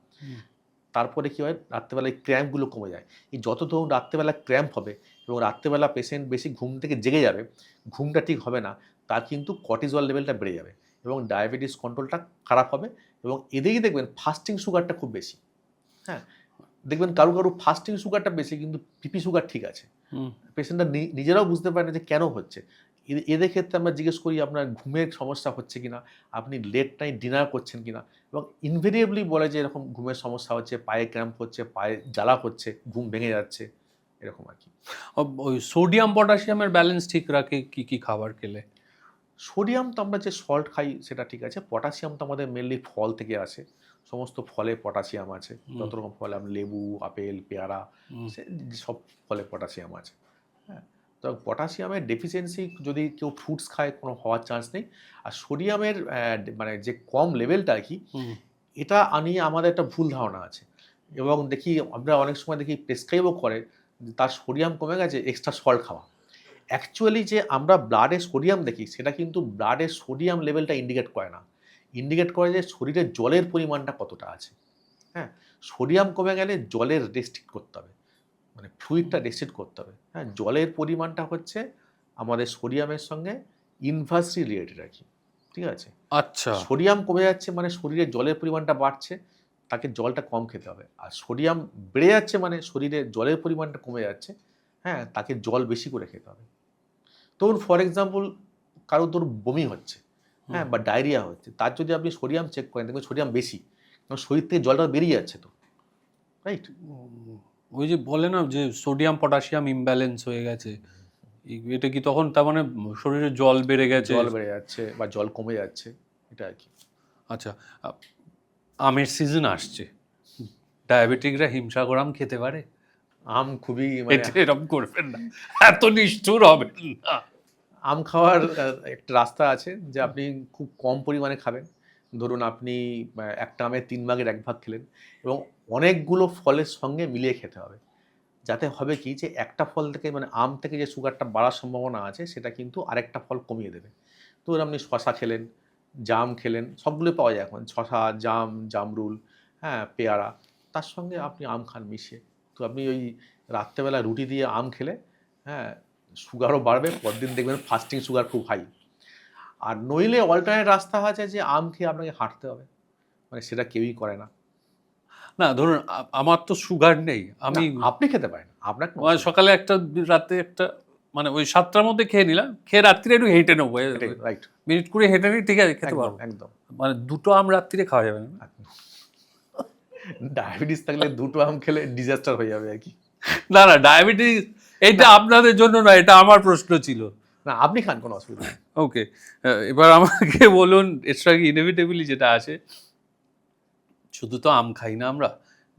তারপরে কী হয়, রাত্রেবেলায় ক্র্যাম্পগুলো কমে যায়। এই যত ধরুন রাত্রেবেলা ক্র্যাম্প হবে এবং রাত্রেবেলা পেশেন্ট বেশি ঘুম থেকে জেগে যাবে, ঘুমটা ঠিক হবে না, তার কিন্তু কর্টিজল লেভেলটা বেড়ে যাবে এবং ডায়াবেটিস কন্ট্রোলটা খারাপ হবে। এবং এদেরই দেখবেন ফাস্টিং সুগারটা খুব বেশি। হ্যাঁ, দেখবেন কারো ফাস্টিং সুগারটা বেশি, কিন্তু পিপি সুগার ঠিক আছে। পেশেন্টরা নিজেরাও বুঝতে পারে না যে কেন হচ্ছে। এদের ক্ষেত্রে আমরা জিজ্ঞেস করি আপনার ঘুমের সমস্যা হচ্ছে কিনা, আপনি লেট নাইট ডিনার করছেন কিনা, এবং ইনভেরিয়েবলি বলে যে এরকম ঘুমের সমস্যা হচ্ছে, পায়ে ক্র্যাম্প হচ্ছে, পায়ে জ্বালা হচ্ছে, ঘুম ভেঙে যাচ্ছে, এরকম আর কি। ওই সোডিয়াম পটাশিয়ামের ব্যালেন্স ঠিক রাখে কি কি খাবার খেলে? সোডিয়াম তো আমরা যে সল্ট খাই সেটা ঠিক আছে, পটাশিয়াম তো আমাদের মেনলি ফল থেকে আসে, সমস্ত ফলে পটাশিয়াম আছে, যত রকম ফলে লেবু, আপেল, পেয়ারা, সব ফলে পটাশিয়াম আছে। হ্যাঁ, তো পটাশিয়ামের ডেফিসিয়েন্সি যদি কেউ ফ্রুটস খায় কোনো হওয়ার চান্স নেই। আর সোডিয়ামের মানে যে কম লেভেলটা আর কি, এটা নিয়ে আমাদের একটা ভুল ধারণা আছে, এবং দেখি আমরা অনেক সময় দেখি প্রেসক্রাইবও করে তার সোডিয়াম কমে গেছে, এক্সট্রা সল্ট খাওয়া। অ্যাকচুয়ালি যে আমরা ব্লাডে সোডিয়াম দেখি, সেটা কিন্তু ব্লাডের সোডিয়াম লেভেলটা ইন্ডিকেট করে না, ইন্ডিকেট করে যে শরীরে জলের পরিমাণটা কতটা আছে। হ্যাঁ, সোডিয়াম কমে গেলে জলের রেস্ট্রিক্ট করতে হবে, মানে ফ্লুইডটা রেস্ট্রিক্ট করতে হবে। হ্যাঁ, জলের পরিমাণটা হচ্ছে আমাদের সোডিয়ামের সঙ্গে ইনভার্সলি রিলেটেড আর কি, ঠিক আছে? আচ্ছা, সোডিয়াম কমে যাচ্ছে মানে শরীরে জলের পরিমাণটা বাড়ছে, তাকে জলটা কম খেতে হবে। আর সোডিয়াম বেড়ে যাচ্ছে মানে শরীরে জলের পরিমাণটা কমে যাচ্ছে, হ্যাঁ, তাকে জল বেশি করে খেতে হবে। ধরুন ফর এক্সাম্পল কারো ধরুন বমি হচ্ছে, হ্যাঁ, বা ডায়রিয়া হচ্ছে, তার যদি আপনি সোডিয়াম চেক করেন দেখবেন সোডিয়াম বেশি, কারণ শরীর থেকে জলটা বেরিয়ে যাচ্ছে তো, রাইট? ওই যে বলে না যে সোডিয়াম পটাশিয়াম ইমব্যালেন্স হয়ে গেছে, এটা কি তখন তার মানে শরীরে জল বেড়ে গেছে? জল বেড়ে যাচ্ছে বা জল কমে যাচ্ছে, এটা আর কি। আচ্ছা, আমের সিজন আসছে, ডায়াবেটিকরা হিমসাগর আম খেতে পারে? আম খুবই মানে এটা এরকম করবেন না, এত নিষ্ঠুর হবেন না। আম খাওয়ার একটা রাস্তা আছে যে আপনি খুব কম পরিমাণে খাবেন। ধরুন আপনি একটা আমের 3 ভাগের 1 ভাগ খেলেন, এবং অনেকগুলো ফলের সঙ্গে মিলিয়ে খেতে হবে। যাতে হবে কি যে একটা ফল থেকে মানে আম থেকে যে সুগারটা বাড়ার সম্ভাবনা আছে সেটা কিন্তু আরেকটা ফল কমিয়ে দেবে। তো আপনি শসা খেলেন, জাম খেলেন, সবগুলোই পাওয়া যায় এখন। শসা, জাম, জামরুল, হ্যাঁ, পেয়ারা, তার সঙ্গে আপনি আম খান মিশিয়ে। তো আপনি ওই রাত্রেবেলা রুটি দিয়ে আম খেলে, হ্যাঁ, সুগারও বাড়বে, পরদিন দেখবেন ফাস্টিং সুগার খুব হাই। আর নইলে অল্টারনেট রাস্তা আছে যে আম খেয়ে আপনাকে হাঁটতে হবে। মানে সেটা কেউই করে না। না ধরুন আমার তো সুগার নেই, আমি না, আপনি খেতে পারেন। আপনার কোনো মানে সকালে একটা, রাতে একটা, মানে ওই 7টার মধ্যে খেয়ে নিলাম, খেয়ে রাত্রিরে একটু হেঁটে নেবো, রাইট, মিনিট 20 হেঁটে নিই, ঠিক আছে, খেতে একদম, পারবো। একদম। মানে 2টো আম রাত্রিরে খাওয়া যাবে না? ডায়াবেটিস থাকলে 2টো আম খেলে ডিজাস্টার হয়ে যাবে আর কি। না না, ডায়াবেটিস এটা আপনাদের জন্য না, এটা আমার প্রশ্ন ছিল। না, আপনি খান, কোনো অসুবিধা নেই। ওকে, এবার আমাকে বলুন, এক্সট্রা ইনএভিটেবলি যেটা আছে, শুধু তো আম খাই না আমরা,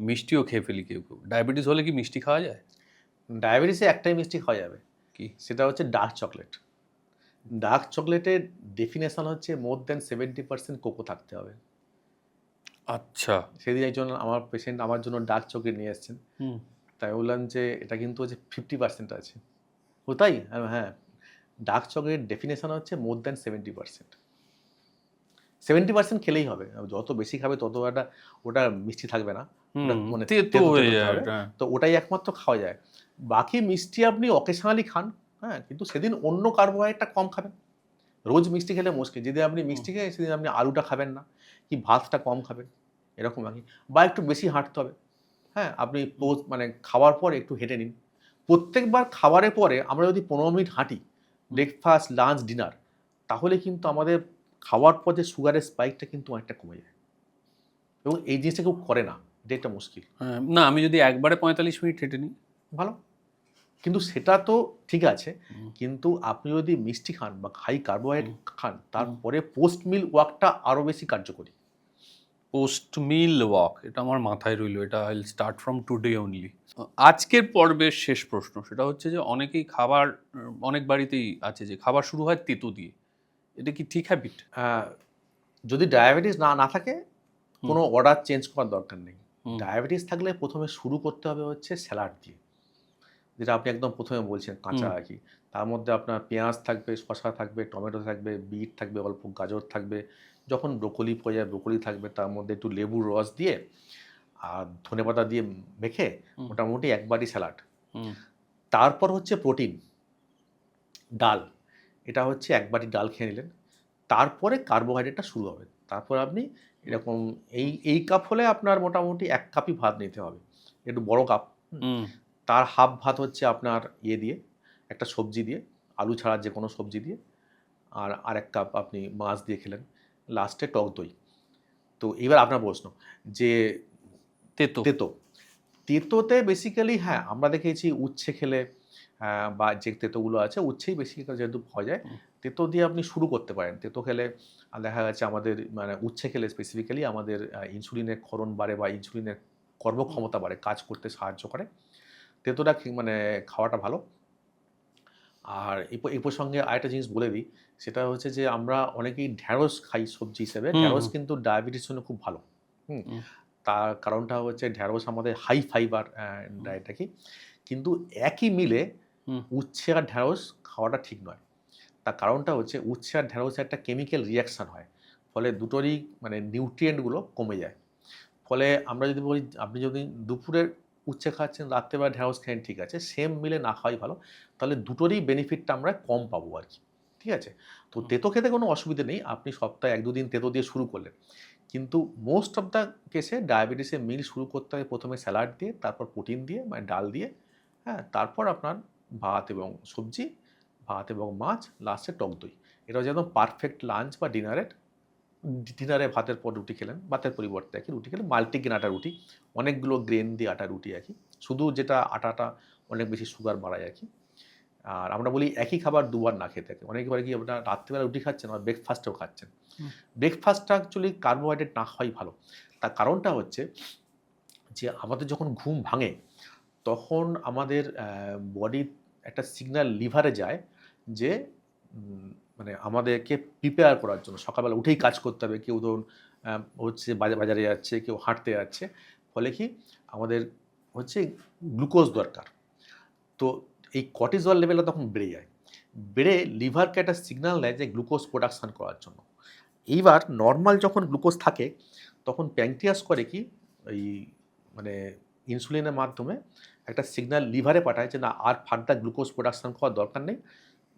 মিষ্টিও খেয়ে ফেলি কেউ কেউ। ডায়াবেটিস হলে কি মিষ্টি খাওয়া যায়? ডায়াবেটিসে একটাই মিষ্টি খাওয়া যাবে, কি? সেটা হচ্ছে ডার্ক চকলেট। ডার্ক চকলেটের ডেফিনেশন হচ্ছে মোর দ্যান 70% কোকো থাকতে হবে। আচ্ছা। সেদিন একজন আমার পেশেন্ট আমার জন্য ডার্ক চকলেট নিয়ে এসেছেন, হুম। তাই বললাম যে এটা কিন্তু হচ্ছে 50% আছে। ও তাই? হ্যাঁ, ডার্ক চকলেটের ডেফিনেশন হচ্ছে মোর দ্যান 70%। 70% খেলেই হবে, যত বেশি খাবে তত ওটা মিষ্টি থাকবে না, ওটা মানে তেতো তেতো হয়ে তেতো যায় হবে। ওটা। তো ওটাই একমাত্র খাওয়া যায়। বাকি মিষ্টি আপনি অকেশনালি খান, হ্যাঁ, কিন্তু সেদিন অন্য কার্বোহাইড্রেটটা কম খাবেন। রোজ মিষ্টি খেলে মুশকিল। যদি আপনি মিষ্টি খেয়ে সেদিন আপনি আলুটা খাবেন না, কি ভাতটা কম খাবেন, এরকম আরকি। বা একটু বেশি হাঁটতে হবে। হ্যাঁ, আপনি মানে খাওয়ার পর একটু হেঁটে নিন। প্রত্যেকবার খাবারের পরে আমরা যদি ১৫ মিনিট হাঁটি, ব্রেকফাস্ট, লাঞ্চ, ডিনার, তাহলে কিন্তু আমাদের খাওয়ার পর যে সুগারের স্পাইকটা কিন্তু অনেকটা কমে যায়। এবং এই জিনিসটা কেউ করে না। এটা একটা মুশকিল। না, আমি যদি একবারে ৪৫ মিনিট হেঁটে নিই? ভালো। কিন্তু সেটা তো ঠিক আছে। কিন্তু আপনি যদি মিষ্টি খান বা হাই কার্বোহাইড্রেট খান, তারপরে পোস্ট মিল ওয়াকটা আরো বেশি কার্যকরী। পোস্ট মিল ওয়াক, এটা আমার মাথায় রইল, এটা I will start from today only. আজকের পর্বের শেষ প্রশ্ন, সেটা হচ্ছে যে অনেকেই খাবার, অনেক বাড়িতেই আছে যে খাবার শুরু হয় তেতো দিয়ে, এটা কি ঠিক হ্যাবিট? যদি ডায়াবেটিস না থাকে, কোনো অর্ডার চেঞ্জ করার দরকার নেই। ডায়াবেটিস থাকলে প্রথমে শুরু করতে হবে হচ্ছে স্যালাড দিয়ে, যেটা আপনি একদম প্রথমে বলছেন কাঁচা আরকি। তার মধ্যে আপনার পেঁয়াজ থাকবে, শসা থাকবে, টমেটো থাকবে, বিট থাকবে, অল্প গাজর থাকবে। যখন ব্রোকলি পড়ে যায় ব্রোকলি থাকবে, তার মধ্যে একটু লেবুর রস দিয়ে আর ধনেপাতা দিয়ে মেখে মোটামুটি এক বাটি স্যালাড। তারপর হচ্ছে প্রোটিন, ডাল। এটা হচ্ছে এক বাটি ডাল খেয়ে নিলেন। তারপরে কার্বোহাইড্রেটটা শুরু হবে। তারপর আপনি এরকম এই কাপ হলে আপনার মোটামুটি ১ কাপই ভাত নিতে হবে। একটু বড় কাপ। তার হাফ ভাত হচ্ছে আপনার দিয়ে, একটা সবজি দিয়ে, আলু ছাড়া যেকোনো সবজি দিয়ে, আর আরেক কাপ আপনি মাছ দিয়ে খেলেন। লাস্টে টক দই। তো এবার আপনার প্রশ্ন যে তেতো। তেতোতে বেসিক্যালি হ্যাঁ, আমরা দেখেছি উচ্ছে খেলে বা যে তেতোগুলো আছে উচ্ছেই বেশি যেহেতু পাওয়া যায়, তেতো দিয়ে আপনি শুরু করতে পারেন। তেতো খেলে দেখা যাচ্ছে আমাদের মানে উচ্ছে খেলে স্পেসিফিক্যালি আমাদের ইনসুলিনের ক্ষরণ বাড়ে বা ইনসুলিনের কর্মক্ষমতা বাড়ে, কাজ করতে সাহায্য করে। তেতোটা মানে খাওয়াটা ভালো। আর এই প্রসঙ্গে আরেকটা জিনিস বলে দিই, সেটা হচ্ছে যে আমরা অনেকেই ঢ্যাঁড়স খাই সবজি হিসেবে। ঢ্যাঁড়স কিন্তু ডায়াবেটিসের জন্য খুব ভালো। তার কারণটা হচ্ছে ঢ্যাঁড়স আমাদের হাই ফাইবার ডায়েট রাখি। কিন্তু একই মিলে উচ্ছে আর ঢ্যাঁড়স খাওয়াটা ঠিক নয়। তার কারণটা হচ্ছে উচ্ছে আর ঢ্যাঁড়সে একটা কেমিক্যাল রিঅ্যাকশন হয়। ফলে দুটোরই মানে নিউট্রিয়েন্টগুলো কমে যায়। ফলে আমরা যদি বলি আপনি যদি দুপুরে উচ্ছে খাচ্ছেন, রাত্রেবেলা ঢ্যাঁড়স খেলেন, ঠিক আছে। সেম মিলে না খাওয়াই ভালো। তাহলে দুটোরই বেনিফিটটা আমরা কম পাবো আরকি। ঠিক আছে? তো তেতো খেতে কোনো অসুবিধা নেই। আপনি সপ্তাহে ১-২ দিন তেতো দিয়ে শুরু করলেন। কিন্তু মোস্ট অফ দ্য কেসে ডায়াবেটিসের মিল শুরু করতে হবে প্রথমে স্যালাড দিয়ে, তারপর প্রোটিন দিয়ে মানে ডাল দিয়ে, হ্যাঁ? তারপর আপনার ভাত এবং সবজি, ভাত এবং মাছ, লাস্টে টক দই। এটা হচ্ছে একদম পারফেক্ট লাঞ্চ বা ডিনারে ভাতের পর রুটি খেলেন, ভাতের পরিবর্তে আরকি রুটি খেলেন, মাল্টিগ্রেন আটার রুটি। অনেকগুলো গ্রেন দিয়ে আটার রুটি আরকি। শুধু যেটা আটাটা অনেক বেশি সুগার বাড়ায় আরকি। আর আমরা বলি একই খাবার দুবার না খেতে। অনেকে বলে কি আপনার রাত্রিবেলা রুটি খাচ্ছেন আর ব্রেকফাস্টেও খাচ্ছেন। ব্রেকফাস্টটা অ্যাকচুয়ালি কার্বোহাইড্রেট না খাওয়াই ভালো। তার কারণটা হচ্ছে যে আমাদের যখন ঘুম ভাঙে, তখন আমাদের বডির একটা সিগন্যাল লিভারে যায় যে মানে আমাদেরকে প্রিপেয়ার করার জন্য সকালবেলা উঠেই কাজ করতে হবে। কেউ ধরুন হচ্ছে বাজারে যাচ্ছে, কেউ হাঁটতে যাচ্ছে। ফলে কি আমাদের হচ্ছে গ্লুকোজ দরকার। তো এই কর্টিজল লেভেলটা তখন বেড়ে যায়। বেড়ে লিভারকে একটা সিগন্যাল দেয় যে গ্লুকোজ প্রোডাকশন করার জন্য। এইবার নরমাল যখন গ্লুকোজ থাকে, তখন প্যানক্রিয়াস করে কি ওই মানে ইনসুলিনের মাধ্যমে একটা সিগন্যাল লিভারে পাঠায় যে না আর ফার্দার গ্লুকোজ প্রোডাকশন করার দরকার নেই।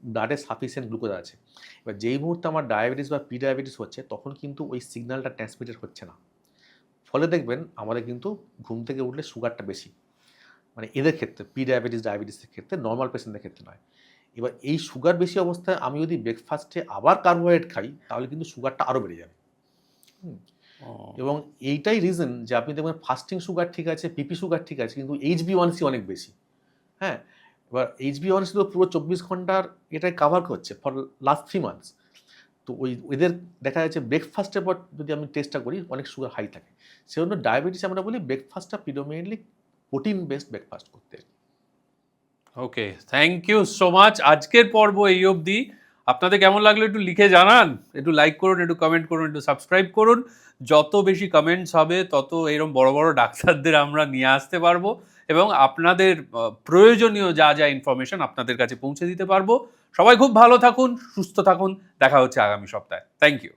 ব্লাডে সাফিসিয়েন্ট গ্লুকোজ আছে। এবার যেই মুহূর্তে আমার ডায়াবেটিস বা প্রি-ডায়াবেটিস হচ্ছে, তখন কিন্তু ওই সিগন্যালটা ট্রান্সমিটেড হচ্ছে না। ফলে দেখবেন আমাদের কিন্তু ঘুম থেকে উঠলে সুগারটা বেশি। মানে এদের ক্ষেত্রে প্রি-ডায়াবেটিস, ডায়াবেটিসের ক্ষেত্রে, নরমাল পেশেন্টদের ক্ষেত্রে নয়। এবার এই সুগার বেশি অবস্থায় আমি যদি ব্রেকফাস্টে আবার কার্বোহাইড্রেট খাই, তাহলে কিন্তু সুগারটা আরও বেড়ে যাবে। এবং এইটাই রিজন যে আপনি দেখবেন ফাস্টিং সুগার ঠিক আছে, পিপি সুগার ঠিক আছে, কিন্তু HbA1c অনেক বেশি। হ্যাঁ? এবার HbA1c তো পুরো ২৪ ঘন্টার এটাই কভার করছে ফর লাস্ট 3 মান্থস। তো এদের দেখা যাচ্ছে ব্রেকফাস্টের পর যদি আমি টেস্টটা করি অনেক সুগার হাই থাকে। সেজন্য ডায়াবেটিস আমরা বলি ব্রেকফাস্টটা প্রিডমিনেন্টলি প্রোটিন বেসড ব্রেকফাস্ট করতে। ওকে, থ্যাংক ইউ সো মাচ। আজকের পর্ব এই অবধি। আপনাদের কেমন লাগলো একটু লিখে জানান, একটু লাইক করুন, একটু কমেন্ট করুন, একটু সাবস্ক্রাইব করুন। যত বেশি কমেন্টস হবে তত এরকম বড় বড় ডাক্তারদের আমরা নিয়ে আসতে পারবো এবং আপনাদের প্রয়োজনীয় যা যা ইনফরমেশন আপনাদের কাছে পৌঁছে দিতে পারবো। সবাই খুব ভালো থাকুন, সুস্থ থাকুন, দেখা হচ্ছে আগামী সপ্তাহে। Thank you.